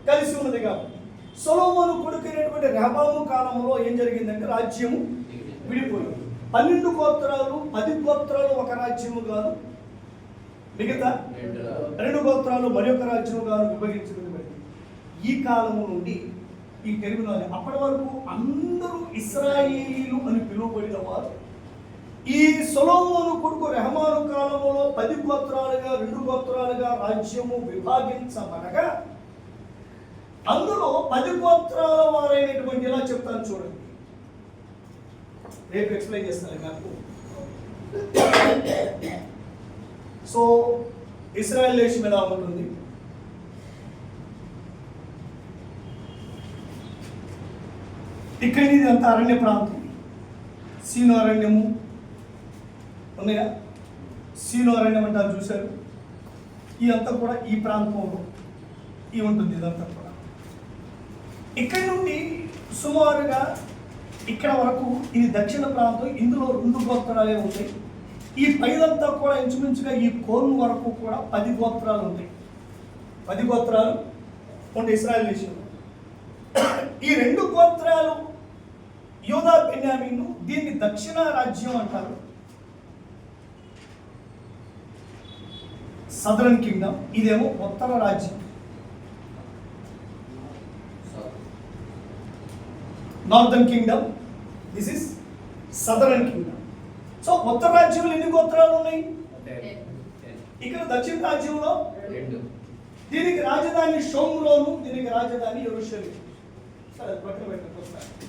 కలిసి ఉన్నది కాబట్టి. సొలొమోను కొడుకైనటువంటి రెహబాము కాలంలో ఏం జరిగిందంటే రాజ్యము విడిపోయింది. 12 గోత్రాలు 10 గోత్రాలు ఒక రాజ్యము గాను మిగతా 2 గోత్రాలు మరొక రాజ్యము గాను విభజించబడింది. ఈ కాలము నుండి ఈ టెర్మినాలజీ అప్పటి వరకు అందరూ ఇశ్రాయేలీలు అని పిలువబడిన వారు ఈ సొలొమోను కొడుకు రెహబాము కాలంలో 10 గోత్రాలుగా 2 గోత్రాలుగా రాజ్యము విభాగించబడగా అందులో 10 గోత్రాల వారైనటువంటి ఇలా చెప్తాను చూడండి, రేపు ఎక్స్ప్లెయిన్ చేస్తాను నాకు. సో ఇశ్రాయేల్ దేశం ఎలా ఉంటుంది? ఇక్కడ ఇది అంత అరణ్య ప్రాంతం, సీను అరణ్యము ఉన్నాయా? సీను అరణ్యం అంటారు చూశారు. ఈ అంతా కూడా ఈ ప్రాంతంలో ఈ ఉంటుంది. ఇదంతా కూడా ఇక్కడి నుండి సుమారుగా ఇక్కడ వరకు ఇది దక్షిణ ప్రాంతం. ఇందులో 2 గోత్రాలే ఉంటాయి. ఈ పైదంతా కూడా ఇంచుమించుగా ఈ కోర్ను వరకు కూడా 10 గోత్రాలు ఉంటాయి. 10 గోత్రాలు ఉంటాయి ఇశ్రాయేలు దేశంలో. ఈ 2 గోత్రాలు యూదా బెన్యామీను, దీన్ని దక్షిణ రాజ్యం అంటారు, సదరన్ కింగ్డమ్. ఇదేమో ఉత్తర రాజ్యం, northern kingdom. This is southern kingdom. So ఉత్తర రాజ్యంలో ఎన్ని గోత్రాలు ఉన్నాయి? ఇక్కడ దక్షిణ రాజ్యంలో 2. దీనికి రాజధాని షోమ్రోను, దీనికి రాజధాని యెరూషలేము. సరే పక్కన పెట్టండి.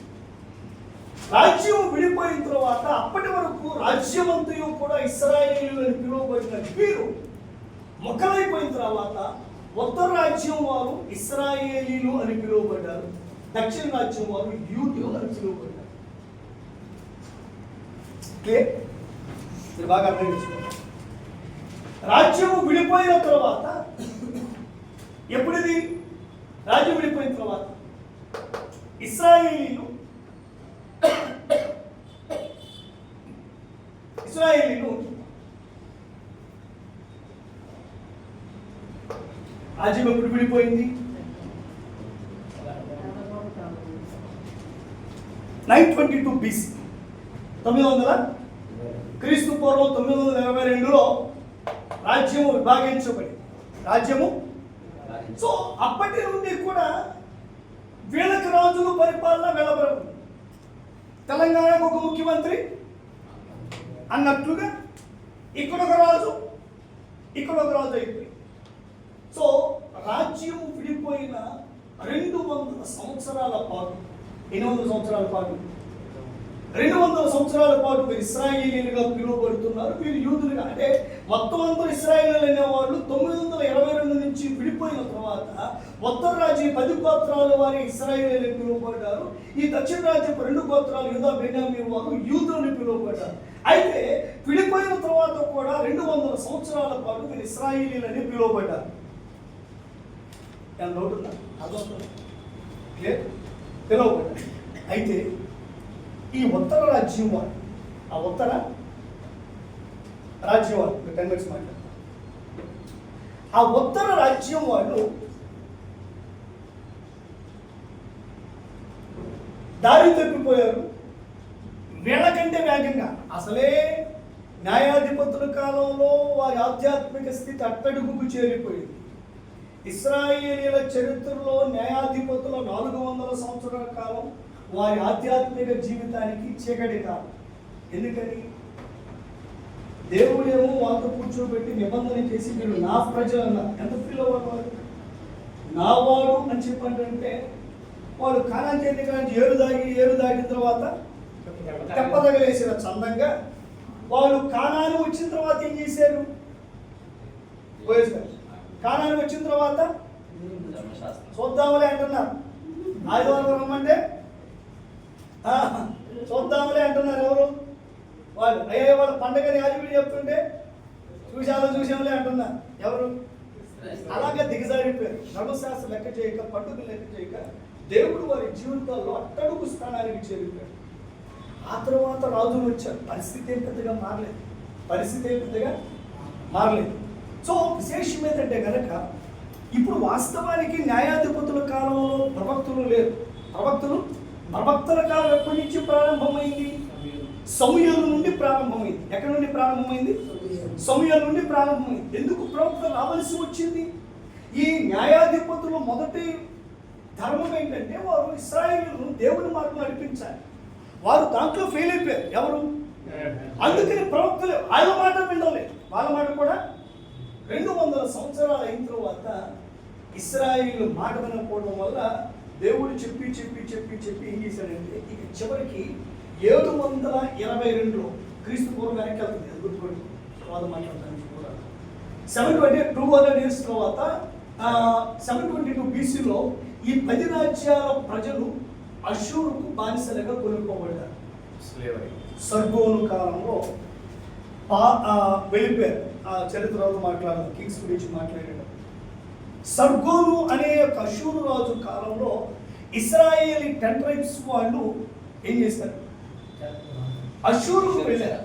రాజ్యం విడిపోయిన తర్వాత అప్పటి వరకు రాజ్యమంతయు కూడా ఇశ్రాయేలీయులు అని పిలువబడిన వీరు మొక్కలైపోయిన తర్వాత ఉత్తర రాజ్యం వారు ఇశ్రాయేలీలు అని పిలువబడ్డారు, దక్షిణ రాజ్యం వారు యూదులు అని పిలువబడ్డారు. క్లియర్? మీరు బాగా అర్థం చేసుకోండి. రాజ్యం విడిపోయిన తర్వాత, ఎప్పుడిది? రాజ్యం విడిపోయిన తర్వాత ఇశ్రాయేలీలు రాజ్యం ఎప్పుడు విడిపోయింది? 922 BC, 900 క్రీస్తు పూర్వం 922లో రాజ్యము విభాగించబడింది. రాజ్యము సో అప్పటి నుండి కూడా వీళ్ళకి రాజులు పరిపాలన వెళ్ళబడింది. తెలంగాణకు ఒక ముఖ్యమంత్రి అన్నట్లుగా ఇక్కడ ఒక రాజు, ఇక్కడ ఒక రాజు అయిపోయింది. సో రాజ్యం విడిపోయిన 200 సంవత్సరాల పాటు, 800 సంవత్సరాల పాటు, 200 సంవత్సరాల పాటు వీరు ఇశ్రాయేలీలుగా పిలువబడుతున్నారు. వీరు యూదులుగా, అంటే మొత్తం అందరూ ఇశ్రాయేలీలు అనేవాళ్ళు 922 నుంచి విడిపోయిన తర్వాత ఉత్తర రాజ్యం 10 గోత్రాల వారి ఇశ్రాయేలీలు పిలువబడ్డారు. ఈ దక్షిణ రాజ్యం 2 గోత్రాలు యూదా బెన్యామీను వారు యూదులని పిలువబడ్డారు. అయితే విడిపోయిన తర్వాత కూడా 200 సంవత్సరాల పాటు వీరు ఇశ్రాయేలీలని పిలువబడ్డారు. డౌట్ ఉందా? అదొస్తుంది. క్లియర్? పిలువబడ్డారు. అయితే ఈ ఉత్తర రాజ్యం వారు, ఆ ఉత్తర రాజ్యం వారు 10 minutes మాట్లాడతారు. ఆ ఉత్తర రాజ్యం వాళ్ళు దారి తప్పిపోయారు. వీళ్ళకంటే వేగంగా, అసలే న్యాయాధిపతుల కాలంలో వారి ఆధ్యాత్మిక స్థితి అట్టడుగుకు చేరిపోయింది. ఇశ్రాయేలీల చరిత్రలో న్యాయాధిపతుల 400 సంవత్సరాల కాలం వారి ఆధ్యాత్మిక జీవితానికి చీకటి కాలం. ఎందుకని? దేవుడేమో వాళ్ళతో కూర్చోబెట్టి నిబంధన చేసి వీళ్ళు నా ప్రజలు అన్నారు. ఎంత ఫీల్ అవ్వాలి? నా వాడు అని చెప్పంటే వాళ్ళు కానాన్ చేతి కానీ ఏరు దాటిన తర్వాత తెప్పదగలేసిన చందంగా వాళ్ళు కానాను వచ్చిన తర్వాత ఏం చేశారు? కానాను వచ్చిన తర్వాత చూద్దాములే అంటున్నారు. ఆదివారం రమ్మంటే చూద్దాములే అంటున్నారు. ఎవరు వాళ్ళు? అయ్యే వాళ్ళ పండగని యాజకుడు చెప్తుంటే చూసాములే అంటున్నారు. ఎవరు? అలాగే దిగజారిపోయారు. ధర్మశాస్త్రం లెక్క చేయక, పండుగలు లెక్క చేయక దేవుడు వారి జీవితాల్లో అట్టడుగు స్థానానికి చేరిపోయారు. ఆ తర్వాత రాజులు వచ్చారు. పరిస్థితి ఏం పెద్దగా మారలేదు. సో విశేషం ఏంటంటే కనుక ఇప్పుడు వాస్తవానికి న్యాయాధిపతుల కాలంలో ప్రవక్తలు లేరు. ప్రవక్తల కాలం ఎప్పటి నుంచి ప్రారంభమైంది? సమూయేలు నుండి ప్రారంభమైంది. ఎక్కడి నుండి ప్రారంభమైంది? సమూయేలు నుండి ప్రారంభమైంది. ఎందుకు ప్రవక్త రావాల్సి వచ్చింది? ఈ న్యాయాధిపతులు మొదటి ధర్మం ఏంటంటే వారు ఇశ్రాయేలును దేవుని మార్గం నడిపించాలి. వారు దాంట్లో ఫెయిల్ అయిపోయారు. ఎవరు? అందుకని ప్రవక్తలు వాళ్ళ మాట వినలేదు. వాళ్ళ మాట కూడా 200 సంవత్సరాలు అయిన తర్వాత ఇశ్రాయేలు మాట వినకపోవడం వల్ల దేవుడు చెప్పి ఏం చేశాడంటే ఇక చివరికి 722లో క్రీస్తు పూర్వం వెనక్కి వెళ్తుంది. అది గుర్తుపెట్టు. తర్వాత మాట్లాడడానికి కూడా 722 years తర్వాత 722 BCలో ఈ 10 రాజ్యాల ప్రజలు అషూరుకు బానిసలుగా కొనుక్కోబడ్డారు. సర్గోను కాలంలో వెళ్ళిపోయారు. ఆ చరిత్రలో మాట్లాడదాం, కింగ్స్ గురించి మాట్లాడాడు. సర్గోను అనే ఒక అషూరు రాజు కాలంలో ఇశ్రాయేలీ 10 ట్రైబ్స్ వాళ్ళు ఏం చేశారు? అషూరుకు వెళ్ళారు.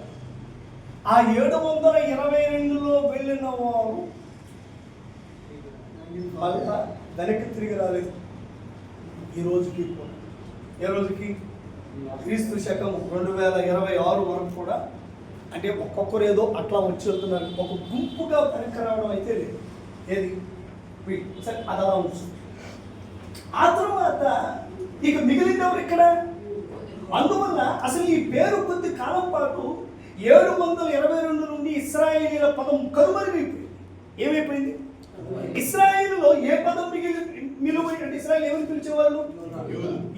ఆ 722లో వెళ్ళిన వారు మళ్ళా వెనక్కి తిరిగి రాలేదు. ఈ రోజుకి కూడా, ఏ రోజుకి క్రీస్తు శకం 2026 వరకు కూడా, అంటే ఒక్కొక్కరు ఏదో అట్లా వచ్చి వెళ్తున్నారు, ఒక గుంపుగా వెనక్కి రావడం అయితే లేదు. ఏది సరే అది అలా ఉంటుంది. ఆ తర్వాత ఇక మిగిలింది ఎవరు ఇక్కడ? అందువల్ల అసలు ఈ పేరు కొద్ది కాలం పాటు 722 నుండి ఇశ్రాయేలీల పదం కనుమరుగైపోయింది. ఏమైపోయింది? ఇశ్రాయేలులో ఏ పదం మిగిలిపోయింది అంటే ఇశ్రాయేల్ ఏమని పిలిచేవాళ్ళు?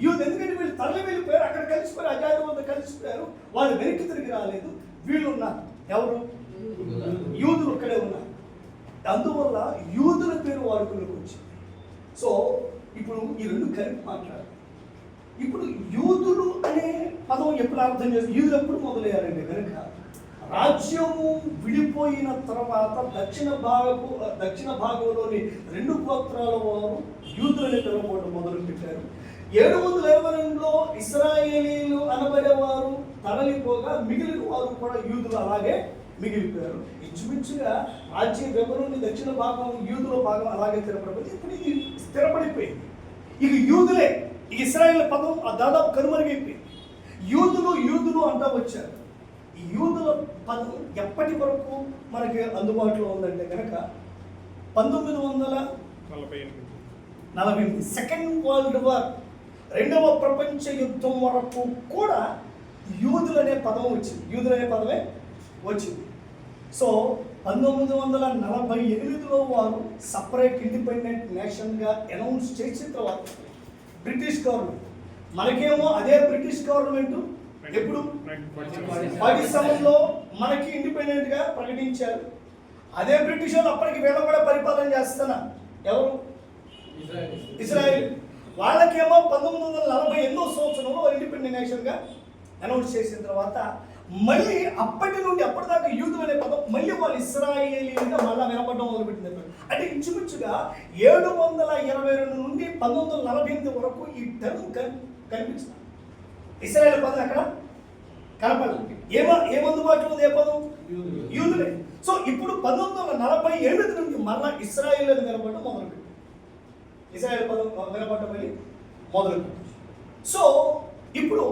యూదు. ఎందుకంటే వీళ్ళు తరలి వెళ్ళిపోయారు, అక్కడ కలిసిపోయారు, అజాది వద్ద కలిసిపోయారు, వాళ్ళు వెనక్కి తిరిగి రాలేదు. వీళ్ళు ఉన్నారు, ఎవరు? యూదులు ఇక్కడే ఉన్నారు. అందువల్ల యూదుల పేరు వాడుకలోకి వచ్చింది. సో ఇప్పుడు ఈ రెండు కలిపి మాట్లాడారు. ఇప్పుడు యూదులు అనే పదం ఎప్పుడు అర్థం చేస్తారు? యూదులు ఎప్పుడు మొదలయ్యారండి కనుక రాజ్యము విడిపోయిన తర్వాత దక్షిణ భాగంలోని 2 గోత్రాల వారు యూదులని పిలవడం మొదలు పెట్టారు. 722లో ఇశ్రాయేలీలు అనబడేవారు తరలిపోగా మిగిలిన వారు కూడా యూదులు అలాగే మిగిలిపోయారు. ఇంచుమించుగా రాజ్య విభజన దక్షిణ భాగం యూదుల భాగం అలాగే స్థిరపడిపోయింది. ఇప్పుడు ఇది స్థిరపడిపోయింది. ఇక యూదులే, ఇక ఇశ్రాయేల్ పదం దాదాపు కనుమరుగైపోయింది. యూదులు అంటా వచ్చారు. ఈ యూదుల పదం ఎప్పటి వరకు మనకి అందుబాటులో ఉందంటే కనుక 1948 సెకండ్ వరల్డ్ వార్, 2వ ప్రపంచ యుద్ధం వరకు కూడా యూదులు అనే పదం వచ్చింది. యూదులు అనే పదమే వచ్చింది. సో 1948లో వారు సపరేట్ ఇండిపెండెంట్ నేషన్గా అనౌన్స్ చేసిన తర్వాత బ్రిటిష్ గవర్నమెంట్, మనకేమో అదే బ్రిటిష్ గవర్నమెంట్ ఎప్పుడు 47లో మనకి ఇండిపెండెంట్గా ప్రకటించారు. అదే బ్రిటిష్ వాళ్ళు అప్పటికి వీళ్ళ కూడా పరిపాలన చేస్తున్నారు. ఎవరు? ఇజ్రాయెల్. వాళ్ళకేమో 1948వ సంవత్సరంలో ఇండిపెండెంట్ నేషన్గా అనౌన్స్ చేసిన తర్వాత మళ్ళీ అప్పటి నుండి అప్పటిదాకా యూదులు అనే పదం మళ్ళీ వాళ్ళు ఇశ్రాయేలీలుగా మళ్ళీ వినపడడం మొదలుపెట్టింది. అంటే ఇంచుమించుగా 722 నుండి 1948 వరకు ఈ టర్మ్ కనిపించింది. ఇశ్రాయేల్ పదం అక్కడ కనపడదు. ఏమందుబాటులో ఉంది? ఏ పదం? యూదులే. సో ఇప్పుడు 1948 నుండి మళ్ళా ఇశ్రాయేల్ అని వినపడడం మొదలుపెట్టింది. ఇశ్రాయేల్ పదం వినపడడం మళ్ళీ మొదలుపెట్టింది. సో ఇప్పుడు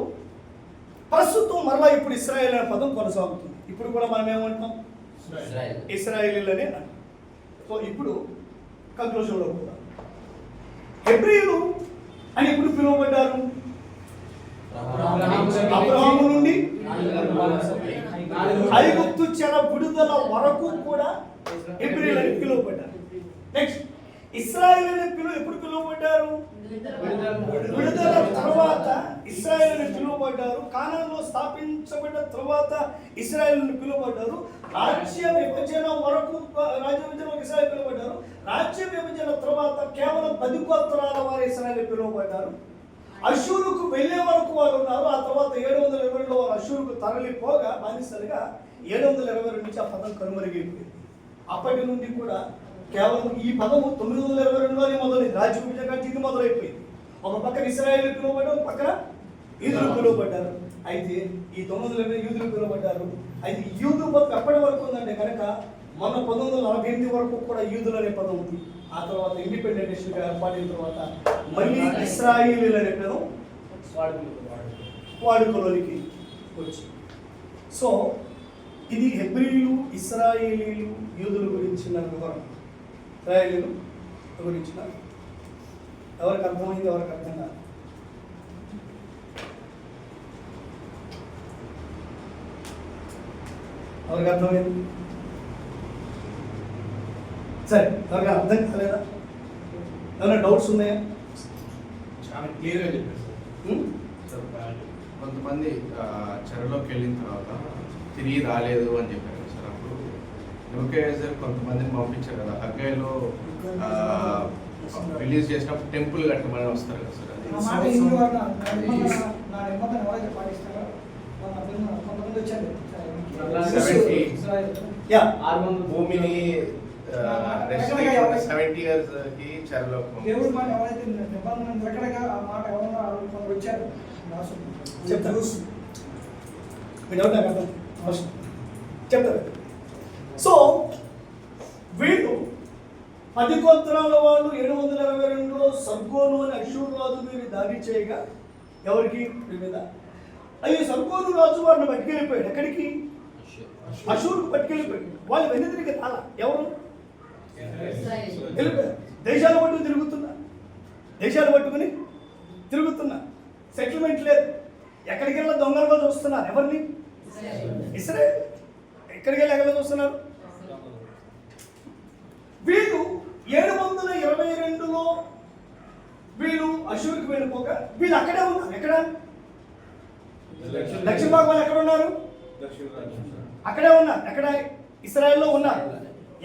ప్రస్తుతం మరలా ఇప్పుడు ఇశ్రాయేల్ అనే పదం కొనసాగుతుంది. ఇప్పుడు కూడా మనం ఏమంటాం? ఇశ్రాయేలీలనే అంటాం. సో ఇప్పుడు కంక్లూజన్లో కూడా హెబ్రీయులు అని ఎప్పుడు పిలువబడ్డారు? అబ్రహాము నుండి ఐగుప్తు చెర విడుదల వరకు కూడా హెబ్రీయులు అని పిలువబడ్డారు. నెక్స్ట్ ఇశ్రాయేల్ ఎప్పుడు పిలువబడ్డారు? విడుదల తర్వాత ఇశ్రాయేల్ పిలువబడ్డారు. కానానులో స్థాపించబడ్డ తర్వాత ఇశ్రాయేల్ పిలువబడ్డారు. రాజ్య విభజన వరకు ఇశ్రాయేల్ పిలువబడ్డారు. రాజ్య విభజన తర్వాత కేవలం 10 గోత్రాల వారు ఇశ్రాయేల్ పిలువబడ్డారు. అషూరుకు వెళ్ళే వరకు వారు ఉన్నారు. ఆ తర్వాత 722లో వారు అషూరుకు తరలిపోగా బానిసలుగా 722 నుంచి ఆ పదం కనుమరుగైపోయింది. అప్పటి నుండి కూడా కేవలం ఈ పదము 922లోనే మొదలైంది. రాజ్య విభజన ఇది మొదలైపోయింది. ఒక పక్కన ఇశ్రాయేల్ పిలువబడ్డారు, ఒక పక్కన యూదులు పిలువబడ్డారు. అయితే ఈ 922 యూదులు పిలువబడ్డారు. అయితే యూదు పదం ఎప్పటి వరకు ఉందంటే కనుక మొన్న 1948 వరకు కూడా యూదులు అనే పదం ఉంది. ఆ తర్వాత ఇండిపెండెంట్ నేషన్గా ఏర్పడిన తర్వాత మళ్ళీ ఇశ్రాయేలీలు అనే పదం వాడుకలోనికి వచ్చింది. సో ఇది హెబ్రీయులు, ఇశ్రాయేలీలు, యూదుల గురించిన వివరణ. ఇశ్రాయేలీలు గురించిన ఎవరికి అర్థమైంది, ఎవరికి అర్థం కాదు? ఎవరికి అర్థమైంది? సరే, ఎవరికి అర్థం కాలేదా? ఏమైనా డౌట్స్ ఉన్నాయా? చాలా క్లియర్గా చెప్పారు సార్. కొంతమంది చెరలోకి వెళ్ళిన తర్వాత తిరిగి రాలేదు అని చెప్పారు సార్. అప్పుడు నెబుకద్నెజర్ కొంతమందిని పంపించారు కదా, హగ్గైలో రిలీజ్ చేసినప్పుడు టెంపుల్ కట్టమని వస్తారు కదా సార్. కొంతమంది వచ్చారు. భూమిని 70 years కి చెరలో దేవుడు మాట ఎవరైతే నిబంధన నిలకడగా ఆ మాట ఎవరన్నా కొందరు వచ్చారు చెప్తాను. మీ డౌట్ నాకు అర్థం చెప్తారు. సో వీళ్ళు 10 గోత్రాల వాళ్ళు 722లో సర్గోను అని అషూరు రాజు మీరు దాడి చేయగా ఎవరికి మీద అయ్యో సర్గోను రాజు వారిని పట్టుకెళ్ళిపోయాడు. ఎక్కడికి? అషూరుకు పట్టుకెళ్ళిపోయాడు. వాళ్ళు వెనుదిరిగి తాళ ఎవరు వెళ్ళిపోయారు. దేశాలు పట్టుకుని తిరుగుతున్నా సెటిల్మెంట్ లేదు. ఎక్కడికి వెళ్ళినా దొంగలుగా చూస్తున్నారు. ఎవరిని? ఇస్రాయేల్. ఎక్కడికి వెళ్ళి ఎక్కడ చూస్తున్నారు? వీళ్ళు 722లో వీళ్ళు అషూరుకి వెళ్ళిపోక వీళ్ళు అక్కడే ఉన్నారు. ఎక్కడ? దక్షిణ భాగం వాళ్ళు ఎక్కడ ఉన్నారు? అక్కడే ఉన్నారు. ఎక్కడ? ఇశ్రాయేల్లో ఉన్నారు.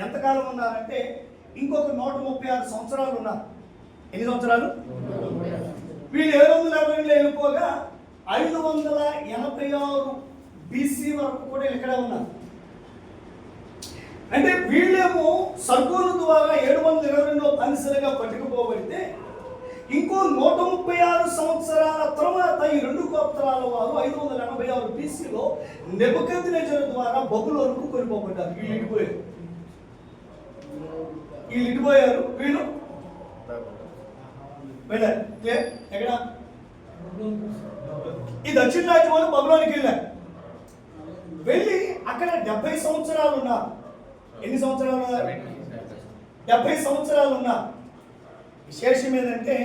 ఎంతకాలం ఉన్నారంటే ఇంకొక 136 సంవత్సరాలు ఉన్నారు. ఎన్ని సంవత్సరాలు? వీళ్ళు 750లో వెళ్ళిపోగా 586 BC వరకు కూడా ఇక్కడే ఉన్నారు. అంటే వీళ్ళేమో సర్గోను ద్వారా 722లో బానిసలుగా పట్టుకుపోబడితే ఇంకో 136 సంవత్సరాల తర్వాత ఈ 2 గోత్రాల వారు 586 BCలో నెబుకద్నెజరు ద్వారా బబులోనుకు కొనిపోబడ్డారు. వీళ్ళు ఇటుపోయారు. వీళ్ళు వెళ్ళారు. ఎక్కడ? ఈ దక్షిణ రాజ్యం వాళ్ళు బబులోనికి వెళ్ళారు. వెళ్ళి అక్కడ 70 సంవత్సరాలు ఉన్నారు. ఎన్ని సంవత్సరాలు ఉన్నారు? 70 సంవత్సరాలు ఉన్నారు. విశేషం ఏంటంటే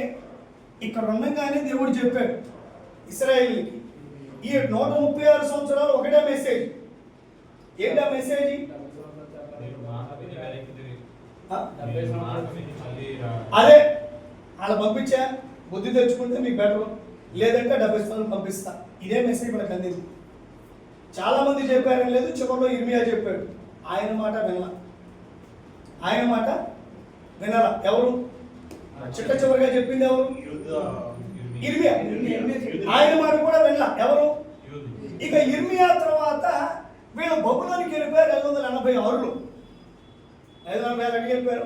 ఇక్కడ ఉండగానే దేవుడు చెప్పాడు ఇశ్రాయేలుకి ఈ 136 సంవత్సరాలు ఒకటే మెసేజ్. ఏంటా మెసేజ్? అదే అలా పంపించా, బుద్ధి తెచ్చుకుంటే మీకు బెటర్, లేదంటే 70 సంవత్సరాలు పంపిస్తా. ఇదే మెసేజ్ మనకు అందింది. చాలా మంది చెప్పారని లేదు. చివరిలో ఇర్మియా చెప్పాడు. ఆయన మాట వినాలా? ఎవరు చివరిగా చెప్పింది? ఎవరు? ఇర్మియా. ఆయన మాట కూడా వినలా. ఎవరు? ఇక ఇర్మియా తర్వాత వీళ్ళు బబులోనికి వెళ్ళిపోయారు. 586లో 586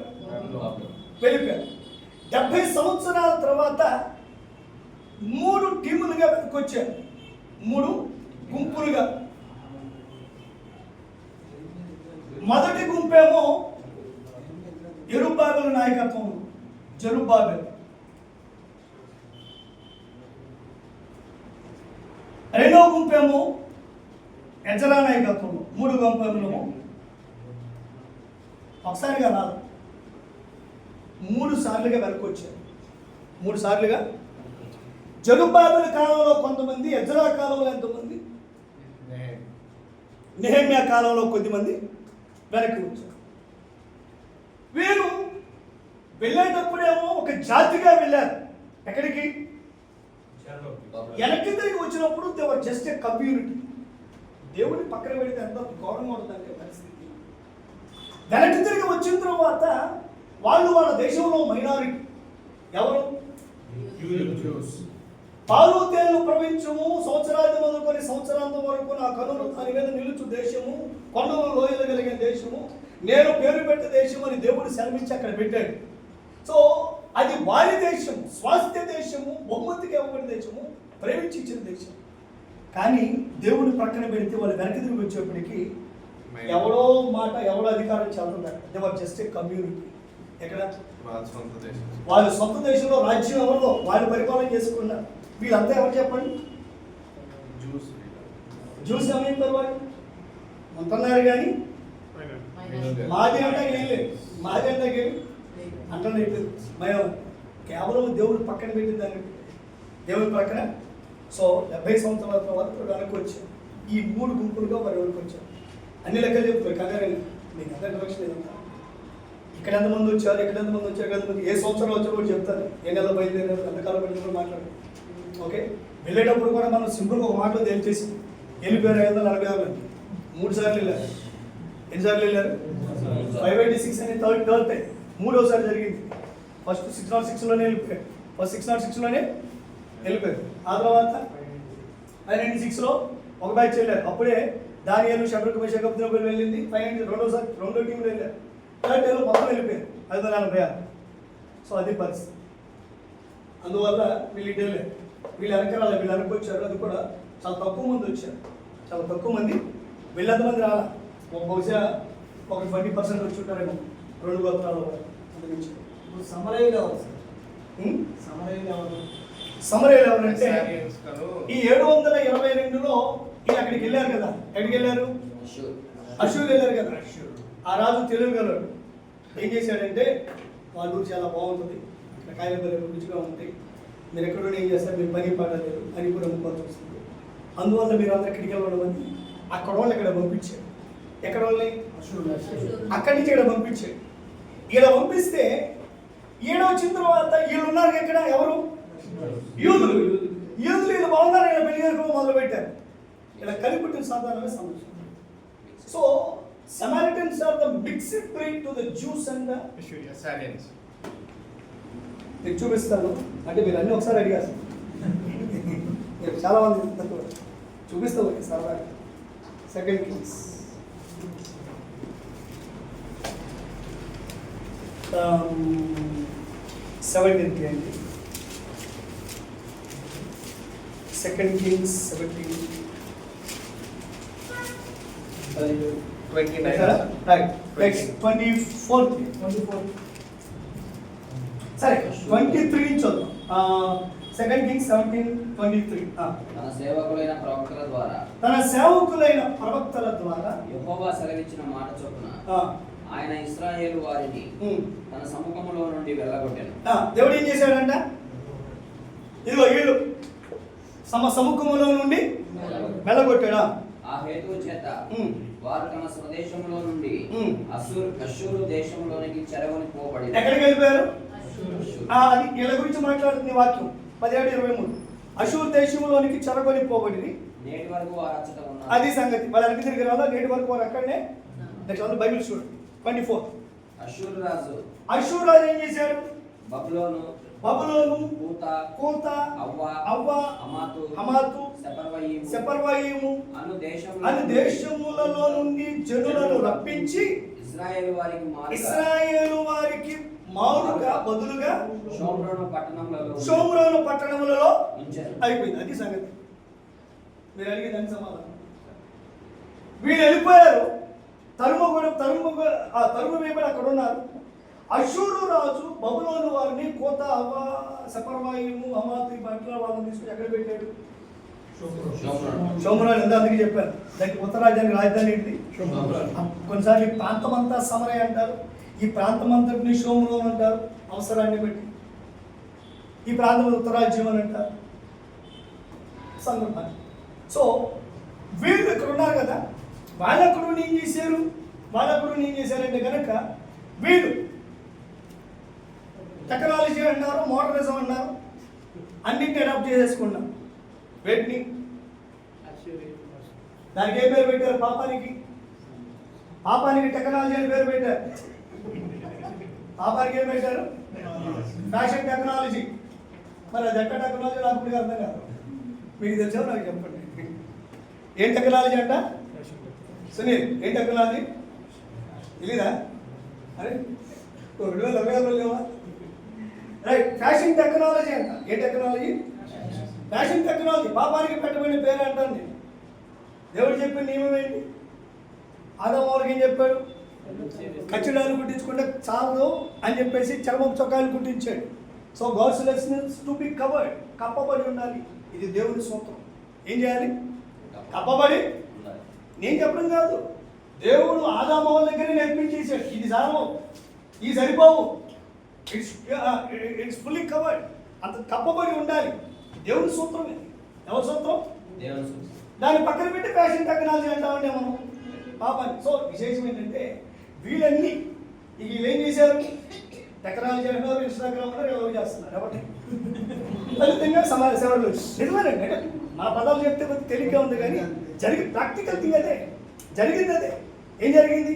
వెళ్ళిపోయారు. 70 సంవత్సరాల తర్వాత 3 టీములుగా వెతుకొచ్చారు. 3 గుంపులుగా. మొదటి గుంపేమో యెరుబ్బాబెలు నాయకత్వం, జెరుబ్బాబెలు. రెండవ గుంపేమో ఎజ్రా నాయకత్వం. 3 గుంపేమో ఒకసారిగా రాదు, 3 సార్లుగా వెనకొచ్చారు. 3 సార్లుగా. జెరుబ్బాబెలు కాలంలో కొంతమంది, ఎజ్రా కాలంలో ఎంతమంది, నెహెమ్యా కాలంలో కొద్దిమంది వెనక్కి వచ్చారు. వీరు వెళ్ళేటప్పుడేమో ఒక జాతిగా వెళ్ళారు. ఎక్కడికి? వెనక్కి తిరిగి వచ్చినప్పుడు దేవర్ జస్ట్ ఏ కమ్యూనిటీ. దేవుని పక్కన పెడితే ఎంత ఘోరంగా ఉంటుందంటే పరిస్థితి. వెనక్కి తిరిగి వచ్చిన తర్వాత వాళ్ళు వాళ్ళ దేశంలో మైనారిటీ. ఎవరు? పాలు తేళ్లు ప్రపంచము సంవత్సరాది మొదలుకొని సంవత్సరాంతం వరకు నా కనులు దాని మీద నిలుచు దేశము, కొండలు లోయలు కలిగిన దేశము, నేను పేరు పెట్టే దేశం అని దేవుడు సెలవించి అక్కడ పెట్టాడు. సో అది వారి దేశము, స్వాస్థ్య దేశము, బహుమతికి ఇవ్వబడిన దేశము, ప్రేమించి ఇచ్చిన దేశం. కానీ దేవుని ప్రక్కన పెడితే వాళ్ళు వెనక్కి తిరిగి వచ్చేప్పటికి ఎవడో మాట, ఎవడో అధికారం చెందుతారు. దేవర్ జస్ట్ ఏ కమ్యూనిటీ. ఎక్కడ? వాళ్ళ సొంత దేశంలో రాజ్యం ఎవరిదో వాళ్ళు పరిపాలన చేసుకున్నారు. వీళ్ళంతా ఎవరు చెప్పండి? జ్యూస్ ఏమైపోయారు? వాళ్ళు ఉంటున్నారు కానీ మాది అంటే వెళ్ళలేదు. మాది అంటే అంటనే మేము కేవలం దేవుడు పక్కన పెట్టిందని దేవుడి పక్కన. సో 70 సంవత్సరాల తర్వాత వెనక్కి వచ్చారు. ఈ 3 గుంపులుగా వారు వెనక్కి వచ్చారు. అన్ని లెక్కలు చెప్తారు. కంగారు మీకు అంత ఇంట్రడక్షన్ ఏదంతా ఇక్కడ ఎంతమంది వచ్చారు, ఎక్కడ ఎంతమంది వచ్చారు, ఎంతమంది ఏ సంవత్సరం వచ్చారో కూడా చెప్తారు. ఏ నెల బయలుదేరారు, ఎంతకాలం బయలుదేరారు మాట్లాడారు. ఓకే. వెళ్ళేటప్పుడు కూడా మనం సింపుల్గా ఒక మాటలో తెలిసేసి వెళ్ళిపోయారు. 546 3 సార్లు వెళ్ళారు. ఎన్నిసార్లు వెళ్ళారు? 586 అని థర్డ్ టైం, 3వసారి జరిగింది. ఫస్ట్ 606లోనే వెళ్ళిపోయారు. ఫస్ట్ 606లోనే వెళ్ళిపోయారు. ఆ తర్వాత 596లో ఒక బ్యాచ్ వెళ్ళారు. అప్పుడే దానియేలు, షడ్రకు, మెషకు, అబేద్నెగోలు వెళ్ళింది. ఫైనల్ రెండో టీంలు వెళ్ళారు. థర్డ్ డేలో మొత్తం వెళ్ళిపోయారు 546. సో అది పరిస్థితి. అందువల్ల వీళ్ళు ఇటు వెళ్ళారు. వీళ్ళు వెనకరాలి, వీళ్ళు వెనకొచ్చారు. అది కూడా చాలా తక్కువ మంది వచ్చారు. చాలా తక్కువ మంది, వీళ్ళంతమంది రాలా. బహుశా ఒక 20% వచ్చి ఉంటారేమో 2 గోత్రాల అంతమించి. ఇప్పుడు సమరయ్యలు ఎవరు సార్? సమరయ్యలు ఎవరు? సమరయ్యలు ఎవరంటే Assyrians కాదు. ఈ 722లో వీళ్ళు అక్కడికి వెళ్ళారు కదా. ఎక్కడికి వెళ్ళారు? అషూర్ వెళ్ళారు కదా. ఆ రాజు తెలివిగలడు. ఏం చేశాడంటే వాళ్ళ ఊరు చాలా బాగుంటుంది, అక్కడ కాయలు బలి రుచిగా ఉంటాయి, మీరు ఎక్కడో ఏం చేస్తారు, మీరు పని పడలేదు అని కూడా అమ్ముకోవాల్సి వస్తుంది. అందువల్ల మీరు అందరు ఎక్కడికి వెళ్ళడం అని అక్కడ వాళ్ళు ఇక్కడ పంపించాడు. ఎక్కడ వాళ్ళని? అక్కడి నుంచి ఇక్కడ పంపించాడు. ఇలా పంపిస్తే ఈడ వచ్చిన తర్వాత వీళ్ళు ఉన్నారు ఎక్కడ? ఎవరు? యూదులు. వీళ్ళు బాగున్నారు, ఇలా పెళ్లి చేసుకోవడం మొదలు పెట్టారు. ఇలా కలిపుట్టిన సాధారణమే సమస్య. So Samaritans are the mixed breed to the Jews and the Assyrians. మీకు చూపిస్తాను. అంటే మీరు అన్నీ ఒకసారి అడిగారు. మీరు చాలా మంది చూపిస్తాను సరదాగా. 2 Kings 17 అండి. 2 Kings 17. 29. Right. Next 24. సరే 23 నుంచి వద్దాం. 2 Kings 17:23. తన సేవకులైన ప్రవక్తల ద్వారా యెహోవా సెలవిచ్చిన మాట చొప్పున ఆయన ఇశ్రాయేలు వారిని తన సముఖములో నుండి వెళ్ళగొట్టాను. దేవుడు ఏం చేశాడంట? ఇదిగో వీళ్ళు సముఖములో నుండి వెళ్ళగొట్టాడా? ఆ హేతువు చేత వారు తమ స్వదేశంలో నుండి అష్షూరు దేశంలోనికి చెరగొని పోబడి. ఎక్కడికి వెళ్ళిపోయారు? అది వీళ్ళ గురించి మాట్లాడుతున్న వాక్యం 17:23. అషూర్ దేశంలోనికి చెరగొని పోబడి నేటి వరకు వారు అచ్చట ఉన్నారు. అది సంగతి. వాళ్ళ వెనక్కి తిరిగి రాలా, నేటి వరకు వారు అక్కడనే. నెక్స్ట్ బైబిల్ చూడండి 24. అషూరు రాజు ఏం చేశారు? బబులోను, కూత, అవ్వ, హమాతు, సెపర్వయీము అను దేశములలో నుండి జనులను రప్పించి ఇశ్రాయేలు వారికి మారుగా బదులుగా షోమ్రోను పట్టణములలో అయిపోయింది. అది సంగతి. మీరు అడిగే దానికి సమాధానం. వీళ్ళు వెళ్ళిపోయారు. తరుము వేయబడి అక్కడ ఉన్నారు. అషూరు రాజు బబులోను వారిని కోత, అవ్వ, సెపర్వయీము, హమాతు ఈ పట్ల వాళ్ళని తీసుకుని ఎక్కడ పెట్టాడు? షోమ్రోను. ఎంత అందుకే చెప్పారు. దానికి ఉత్తరాజ్యానికి రాజధాని ఏంటి? కొన్నిసార్లు ఈ ప్రాంతం అంతా సమరయ అంటారు, ఈ ప్రాంతం అంతటిని షోమ్రోను అంటారు అవసరాన్ని బట్టి. ఈ ప్రాంతం ఉత్తరాజ్యం అని అంటారు సందర్భాన్ని. సో వీళ్ళు ఇక్కడ ఉన్నారు కదా, వాళ్ళకుడు ఏం చేశారంటే కనుక వీళ్ళు టెక్నాలజీ అన్నారు, మోడర్నిజం అన్నారు, అన్నింటినీ అడాప్ట్ చేసేసుకున్నారు. వేటిని? దానికి ఏ పేరు పెట్టారు? పాపానికి టెక్నాలజీ అని పేరు పెట్టారు. పాపానికి ఏం పెట్టారు? Fashion technology. మరి అది ఎక్కడ టెక్నాలజీ నాకు ఇప్పుడు అర్థం కాదు. మీకు తెలుసా? నాకు చెప్పండి. ఏం టెక్నాలజీ అంట? సునీల్, ఏం టెక్నాలజీ తెలీదా? అరే 2020 లేవా? రైట్. ఫ్యాషన్ టెక్నాలజీ అంట. ఏ టెక్నాలజీ? Fashion technology. పాపానికి పెట్టబడిన పేరు అంటాను నేను. దేవుడు చెప్పిన నియమం ఏంటి? ఆదాము వారికి ఏం చెప్పాడు? కచ్చడాలు కుట్టించుకుంటే చాలు అని చెప్పేసి చర్మం చొక్కాలు కుట్టించాడు. So God's lessons to be covered, కప్పబడి ఉండాలి. ఇది దేవుని సూత్రం. ఏం చేయాలి? కప్పబడి. నేను చెప్పడం కాదు, దేవుడు ఆదాము వాళ్ళ దగ్గర నేర్పించేసాడు. ఇది చాలు, ఇది సరిపోవు, ఇట్స్ ఫుల్లీ కవర్డ్. అంత కప్పబడి ఉండాలి. దేవుని సూత్రం ఇది. ఎవరి సూత్రం? దాన్ని పక్కన పెట్టి ఫ్యాషన్ టెక్నాలజీ అంటామంటే మనం పాపాన్ని. సో విశేషం ఏంటంటే వీళ్ళన్నీ వీళ్ళు ఏం చేశారు? టెక్నాలజీ అంటున్నారు, ఇన్స్టాగ్రామ్ అన్నారు, ఎవరు చేస్తున్నారు ఎవరి ఫలితంగా సమాజ సేవలు. నిజమేనండి, అంటే మన పదాలు చెప్తే కొద్దిగా తేలిగ్గా ఉంది, కానీ ప్రాక్టికల్ థింగ్ అదే జరిగింది. అదే ఏం జరిగింది?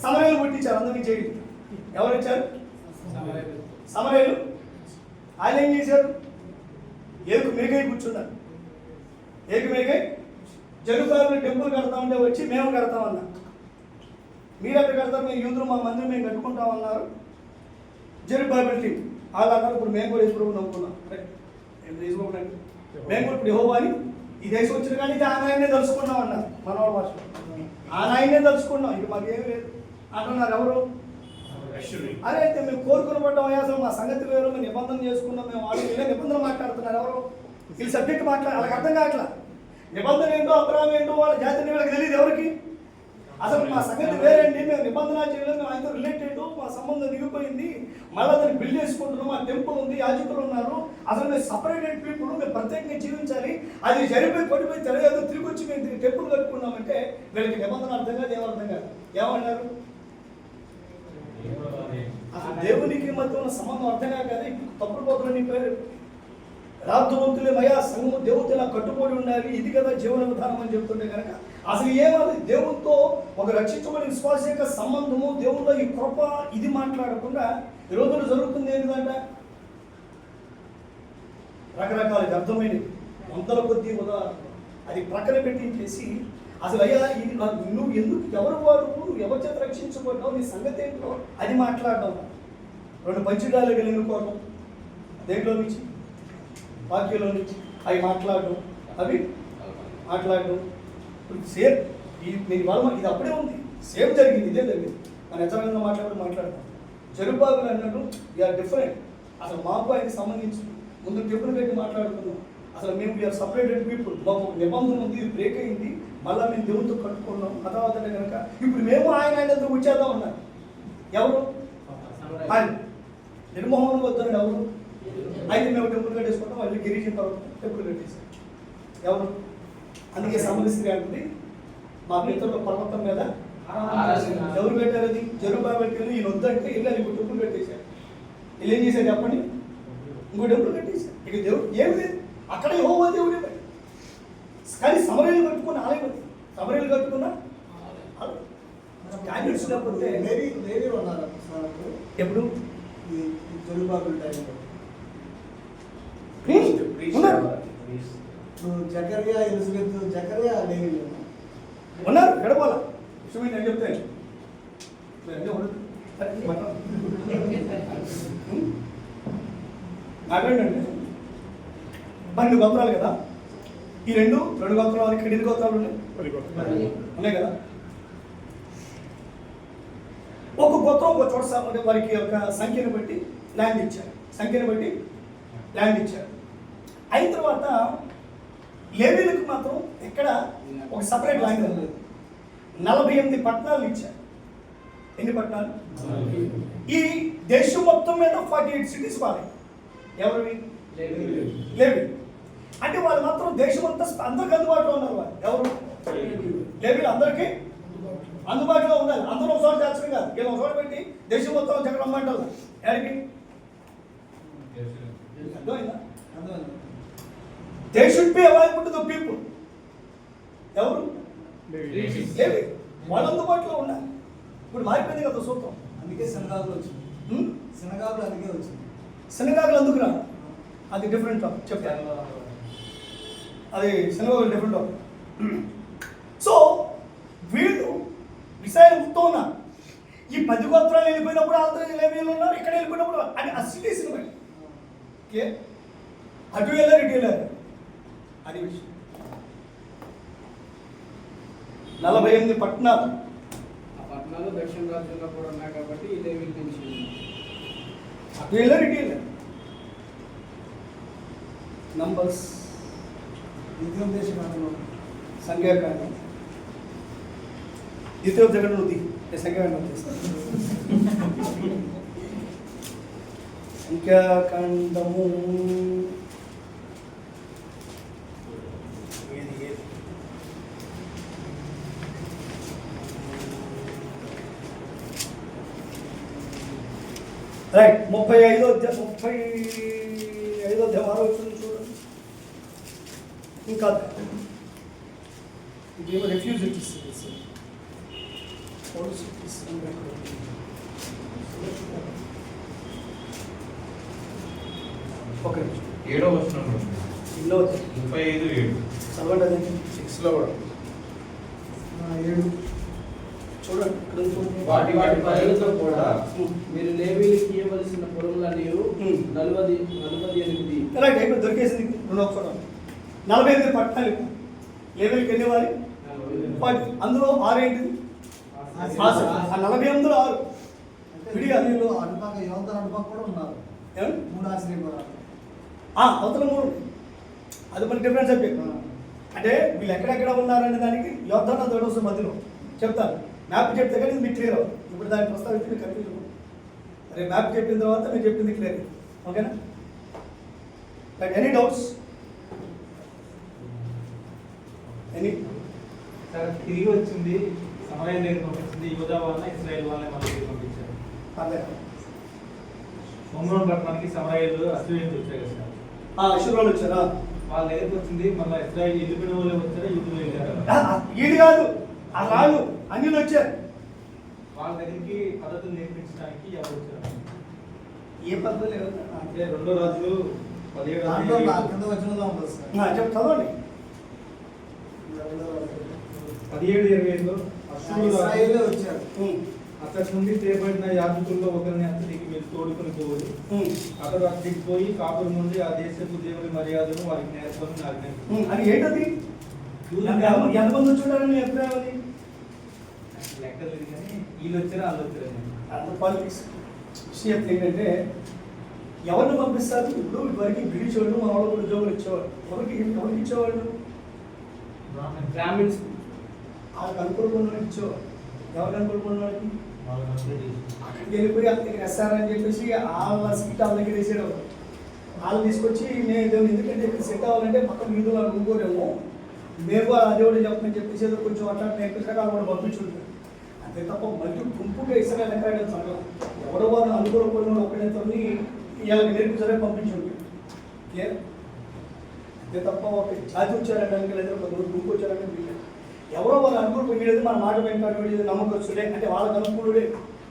సమరయ్యలు పుట్టించారు. అందరికీ చేయడం ఎవరు వచ్చారు? సమరయ్యలు. ఆయన ఏం చేశారు? ఏకు మేఘై కూర్చున్నారు. ఏకు మేఘై జెరూసలేంలో టెంపుల్ కడతామంటే వచ్చి మేము కడతామన్నా. మీరు ఎక్కడ కడతారు? మేము యూదులు మా మందిరం మేము కట్టుకుంటామన్నారు. జెరుబ్బాబెల్ టీం వాళ్ళు అన్నారు ఇప్పుడు మేము కూడా యేసు నమ్ముకున్నాం. మేము కూడా ఇప్పుడు యెహోవాని ఈ దేశం వచ్చిన కానీ ఇది ఆ నాయనే తలుచుకున్నాం అన్నారు. మనవాళ్ళ భాష ఆ నాయనే తలుచుకున్నాం, ఇక మాకేం లేదు అంటున్నారు. ఎవరు? అరే అయితే మేము కోరుకుని పడ్డాం, అసలు మా సంగతి వేరు, మేము నిబంధన చేసుకున్నాం, మేము వాళ్ళు ఇలా నిబంధన మాట్లాడుతున్నారు. ఎవరు? వీళ్ళు సబ్జెక్ట్ వాళ్ళకి అర్థం కావట్లా. నిబంధన ఏంటో అబ్రాహం ఏంటో వాళ్ళ జాతిని వీళ్ళకి తెలియదు ఎవరికి. అసలు మా సంగతి వేరండి, మేము నిబంధన చేయలేదు, మేము ఆయనతో రిలేటెడ్, మా సంబంధం దిగిపోయింది, మళ్ళీ దాన్ని బిల్డ్ చేసుకుంటున్నాం, మా టెంపుల్ ఉంది, యాజకులు ఉన్నారు, అసలు మేము సపరేటెడ్ పీపుల్, మేము ప్రత్యేకంగా జీవించాలి, అది జరిపోయి పడిపోయి తెలియదు, తిరిగి వచ్చి మేము టెంపుల్ కట్టుకున్నామంటే వీళ్ళకి నిబంధన అర్థం కాదు, ఏమర్థం కాదు. ఏమన్నారు? అసలు దేవునికి మధ్య ఉన్న సంబంధం అర్థం కాదు కదా. ఇప్పుడు తప్పుడు పోతున్న నీ పేరు రాబ్ధవంతులేమయ్యా, సంఘము దేవుడితో ఇలా కట్టుబడి ఉండాలి, ఇది కదా జీవన విధానం అని చెప్తుంటే కనుక అసలు ఏమది? దేవుడితో ఒక రక్షించబడిన విశ్వాస యొక్క సంబంధము, దేవుడిలో ఈ కృప ఇది మాట్లాడకుండా ఈ రోజుల్లో జరుగుతుంది ఏంటంటే రకరకాల అర్థమైనవి వందల కొద్ది ఉదాహరణలు అది ప్రక్కన పెట్టించేసి అసలు అయ్యా ఇది నువ్వు ఎందుకు ఎవరు వాడు, నువ్వు ఎవరి చేత రక్షించబడ్డావు, నీ సంగతి ఏంటో అది మాట్లాడడం. రెండు పంచిడాలు ఎన్నుకోవడం, దేంట్లో నుంచి వాక్యంలో నుంచి అవి మాట్లాడడం, ఇప్పుడు సేమ్ నేను వాళ్ళ ఇది అప్పుడే ఉంది, సేమ్ జరిగింది, ఇదే జరిగింది. మన యజమానితో మాట్లాడతాం. జెరుబ్బాబెల్ అన్నట్టు వీఆర్ డిఫరెంట్. అసలు మాకు ఆయనకి సంబంధించి ముందు టెంపుల్ పెట్టి మాట్లాడుతున్నాం. అసలు మేము వీఆర్ సపరేటెడ్ పీపుల్, మాకు ఒక నిబంధన ఉంది, ఇది బ్రేక్ అయింది, మళ్ళీ మేము దేవుడితో కట్టుకున్నాం. తర్వాత కనుక ఇప్పుడు మేము ఆయనతో వచ్చేద్దాం అన్నారు. ఎవరు? ఆయన నిర్మోహం వద్దని ఎవరు? అయితే మేము టెంపుల్ కట్టేసుకుంటాం, వాళ్ళు గిరిజన తర్వాత టెంపుల్ కట్టేసాం. ఎవరు? అందుకే సమరస్త్రీ అంటుంది మా పితరుల పర్వతం మీద ఎవరు పెట్టారు? అది జెరుబ్బాబెల్ వెళ్ళి ఈయన వద్దంటే వెళ్ళి ఇంకో టెంపుల్ కట్టేశారు. వీళ్ళు ఏం చేశారు చెప్పండి? ఇంకో టెంపుల్ కట్టేశారు. ఇక దేవుడు ఏమి లేదు, అక్కడ యెహోవా దేవుడే. కానీ సమరయులు కట్టుకున్న ఆలయం అది, సమరయులు కట్టుకున్న క్యాండిడేట్స్ లేకపోతే ఎప్పుడు జెరుబ్బాబెల్ టైంలో జకర్యా, ఎలిజబెత్, జకర్యా లేవీ ఉన్నారు. గడపాల విషయం నేను చెప్తాను. నాకేంటంటే 12 గోత్రాలు కదా, ఈ రెండు గోత్రాల వారికి ఎన్ని గోత్రాలు ఉన్నాయి కదా. ఒక గోత్రం ఒక చోట అంటే వారికి ఒక సంఖ్యను బట్టి ల్యాండ్ ఇచ్చారు. అయిన తర్వాత లేవీలకు మాత్రం ఎక్కడ ఒక సపరేట్ ల్యాండ్ లేదు. 48 పట్టణాలు ఇచ్చారు. ఎన్ని పట్టణాలు? ఈ దేశం మొత్తం మీద 48 సిటీస్ వాళ్ళే. ఎవరివి? లేవీ. అంటే వాళ్ళు మాత్రం దేశం అంతా అందరికి అందుబాటులో ఉన్నారు. వాళ్ళు ఎవరు? లేవీలు అందరికీ అందుబాటులో ఉండాలి. అందరూ ఒక చోట చేర్చడం కాదు, వీళ్ళు ఒక చోట పెట్టి దేశం మొత్తం జగన్ రమ్మంటారు. ఎవరికి? They should be available to the people. ఎవరు? లేవీ. వాళ్ళు అందుబాటులో ఉండాలి. ఇప్పుడు మారిపోయింది కదా సూత్రం. అందుకే సినగాగులు వచ్చింది. సినగాగులు అందుకే వచ్చింది. సినగాగులు అందుకు రా, అది డిఫరెంట్ టాపిక్ చెప్పాను. అది సినగాగులు డిఫరెంట్ టాపిక్. సో వీళ్ళు విషయాలు మొత్తం ఉన్నారు. ఈ 10 గోత్రాలు వెళ్ళిపోయినప్పుడు వాళ్ళతో లేవీలు ఉన్నారు, ఇక్కడ వెళ్ళిపోయినప్పుడు అని ఆ సిటీస్ ఓకే, అటు వెళ్ళారు ఇటు వెళ్ళారు అది విషయం. 48 పట్టణాలు ఆ పట్టణాలు దక్షిణ రాజ్యంలో కూడా ఉన్నాయి కాబట్టి ఇదే వీళ్ళు అటు వెళ్ళారు ఇటు వెళ్ళారు. నంబర్స్, సంఖ్యాకాండం, ద్వితీయ జగన్ ఉంది. సంఖ్యాకాండం చేస్తాను. సంఖ్యాకాండము రైట్ 35వ అధ్యాయం 6వ వచనం చూడండి. ఇంకా ఇదేమో రిఫ్యూజ్ ఇస్తుంది. ఓకే 7వ వచనంలో ఎన్నో 35 చదవండి అది 6లో కూడా 7 చూడండి ఇక్కడ చూడండి. వాటి పరిధితో కూడా మీరు లేవీలకి ఇవ్వవలసిన పొరుగులన్నీ 48 రైట్ అయిపోయి దొరికేసింది రెండు ఒకసారి 48 పట్టాలి లేవెల్కి ఎన్ని వారి 40. అందులో 6 ఏంటిది ఆ 48లో 6 విడిగా అనుపాక యువత అనుపాక కూడా ఉన్నారు ఏమండి? 3 ఆశ్రయ అవతల 3 అది మన డిఫరెన్స్ సబ్జెక్ట్. అంటే వీళ్ళు ఎక్కడెక్కడ ఉన్నారనే దానికి యోధన దొడవసం మధ్యలో చెప్తారు. మ్యాప్ చెప్తే కానీ ఇది మీకు క్లియర్ అవుతుంది. ఇప్పుడు దాన్ని ప్రస్తావించి మీకు కన్ఫ్యూజన్ ఉంటుంది. అరే మ్యాప్ చెప్పిన తర్వాత మీరు చెప్పింది క్లియర్. ఓకేనా? Right, any doubts? Any? Sir తిరిగి వచ్చింది సమరయ దగ్గర పంపించింది యూదా వాళ్ళ ఇస్రాయేల్ వాళ్ళని మన దగ్గర పంపించారు. పర్లేదు. ఒంగోలు పట్టణానికి సమరయులు అశ్వయులు వచ్చారు కదా సార్. అశ్వరాలు వచ్చారా? వాళ్ళ దగ్గరికి వచ్చింది మళ్ళీ ఇస్రాయేల్ వెళ్ళిపోయిన వాళ్ళే వచ్చారా యుద్ధం వెళ్ళారు. ఈడు కాదు, ఆ రాళ్ళు అన్నిలు వచ్చారు. వాళ్ళ దగ్గరికి పద్ధతులు నేర్పించడానికి ఎవరు వచ్చారు? ఏ పద్ధతి లేదు. అంటే 2 రాజులు 17 కింద వచ్చినదా ఉంటుంది సార్. చదవండి. 17:25లో అశ్వరులు ఇశ్రాయేలే వచ్చారు. అక్కడి నుండి తేబడిన యాజకుల్లో ఒకరిని అతనికి మీరు తోడుకొని పోవాలి. అతడు అక్కడికి పోయి కాపురం నుండి ఆ దేశపు దేవుని మర్యాదను వారికి నేర్పని ఆజ్ఞాపించాడు. అది ఏంటది? ఎంతమంది వచ్చుంటారని మీ అభిప్రాయం? అది లెక్కలు లేదు కానీ వీళ్ళు వచ్చారా వాళ్ళు వచ్చారని. పాలిటిక్స్ విషయం ఏంటంటే ఎవరిని పంపిస్తారు? ఇప్పుడు ఇదివరకు బ్రిటిష్ వాళ్ళు మా వాళ్ళు కూడా ఉద్యోగులు ఇచ్చేవాళ్ళు. ఎవరికి ఇచ్చేవాళ్ళు? బ్రాహ్మిన్స్ వాళ్ళకి అనుకూలమైన ఇచ్చేవాళ్ళు. ఎవరికి అనుకూలమైన వాళ్ళకి అక్కడికి వెళ్ళిపోయి అక్కడికి ఎస్ఆర్ అని చెప్పేసి వాళ్ళ సీట్ వాళ్ళ దగ్గర వేసేవాళ్ళు. వాళ్ళు తీసుకొచ్చి నేను దేవుడు ఎందుకంటే ఇక్కడ సెట్ అవ్వాలంటే పక్కన వీధులు అనుకోరేమో మేము ఆ దేవుడు చెప్పమని చెప్పేసి ఏదో కొంచెం అట్లా నేర్పించక వాళ్ళు కూడా పంపించుంటారు. అంతే తప్ప మళ్ళీ గుంపుగా ఇస్రాయల్ ఎక్కడ సంగతి ఎవరో వాళ్ళు అనుకూలపోయిన ఒకరితో వీళ్ళకి నేర్పించాలని పంపించుంటారు. క్లియర్? అంతే తప్ప ఒక జాతి వచ్చారనడానికి లేదా ఒక గుంపు వచ్చారని ఎవరో వాళ్ళు అనుకూలపోయేది మన మాట వెంటాడు నమ్మకస్తుడే అంటే వాళ్ళకి అనుకూలుడే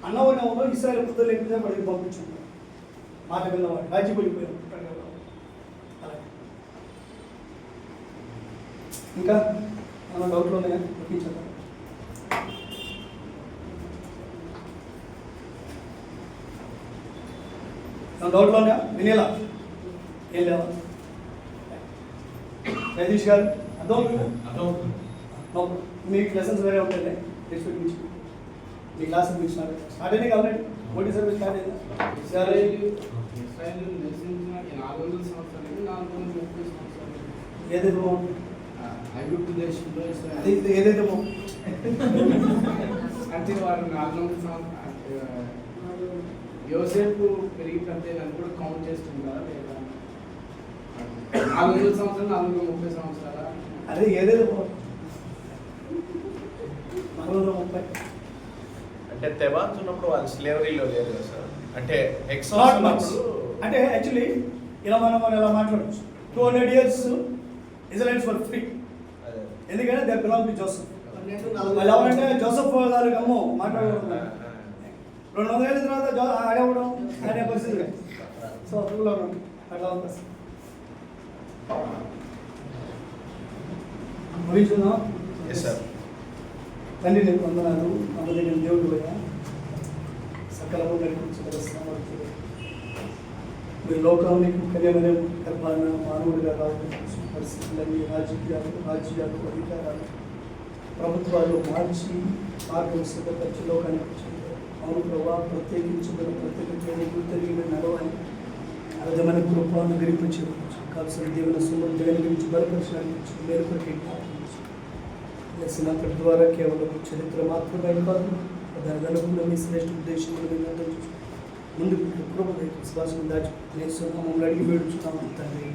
అన్నవాళ్ళు ఇస్రాయల్ పుస్తలు లేకపోతే వాడికి పంపించుంటారు. మాట విన్నవాడు రాజ్యం వెళ్ళిపోయారు. ఇంకా మన డౌట్లు ఉన్నాయా? చూపించాలి. నా డౌట్లో ఉన్నాయా? వినేలా ఏం లేవా? జగదీష్ గారు అర్థమవుతుంది? మీకు లెసన్స్ వేరే ఉంటాయి నెక్స్ట్ వీక్ నుంచి మీ క్లాస్ మీకు స్టార్ట్ అయినాయి కాబట్టి ఓటీ సర్వీస్ స్టార్ట్ అయిందా? ఇస్రాయేల్ నివసించిన 400 సంవత్సరాలు 430 సంవత్సరాలు ఏదైతే బాగుంటుంది ఐగుప్తు దేశంలో అది ఏదైతే బాగుంటుంది అంటే వారు 400 సంవత్సరాలు యోసేపు పెరిగి పెద్ద కూడా కౌంట్ చేస్తుంటారా లేదా 400 సంవత్సరాలు 430 సంవత్సరాల అదే ఏదైతే బాగుంటుంది 430 అంటే తెవాన్స్ ఉన్నప్పుడు వాళ్ళు స్లేవరీలో లేరు కదా సార్. అంటే Not much. అంటే యాక్చువల్లీ ఇలా మనం ఇలా మాట్లాడచ్చు 200 years ఇజ్రాయెల్స్ ఫర్ ఫ్రీ. ఎందుకంటే దే బిలాంగ్ టు జోసెఫ్. వాళ్ళు ఎవరంటే జోసెఫ్ గారికి అమ్మో మాట్లాడకూడదు. 200 ఏళ్ళ తర్వాత ఆడవడం అనే పరిస్థితి. సో రూల్ అట్లా ఉంటుంది సార్. ముగించుకుందాం. Yes sir. తండ్రి నీకు వందనాలు. నమ్మదగిన దేవుడు పోయా సకలము నడిపించగల మీరు లోకానికి కళ్యాణ గర్భాన మానవుడిగా రావడం పరిస్థితులన్నీ రాజ్యాలు అధికారాలు ప్రభుత్వాలు మార్చి మార్గం సిద్ధపరిచి లోకానికి వచ్చింది. అవును ప్రభావ ప్రత్యేకించబడిన ప్రత్యేక తెలియని నడవాలి అర్థమైన కృప అనుగ్రహించి కాల్సిన దేవుని సుమం దేవుని బలపరచడానికి మేలుకొరికి లెసనక్కడి ద్వారా కేవలం చరిత్ర మాత్రమే కాదు దాని అనుకున్న మీ శ్రేష్ఠ ఉద్దేశంలో ముందు కృప విశ్వాసం దాచి మమ్మల్ని అడిగి వేడుచున్నాము తండ్రి.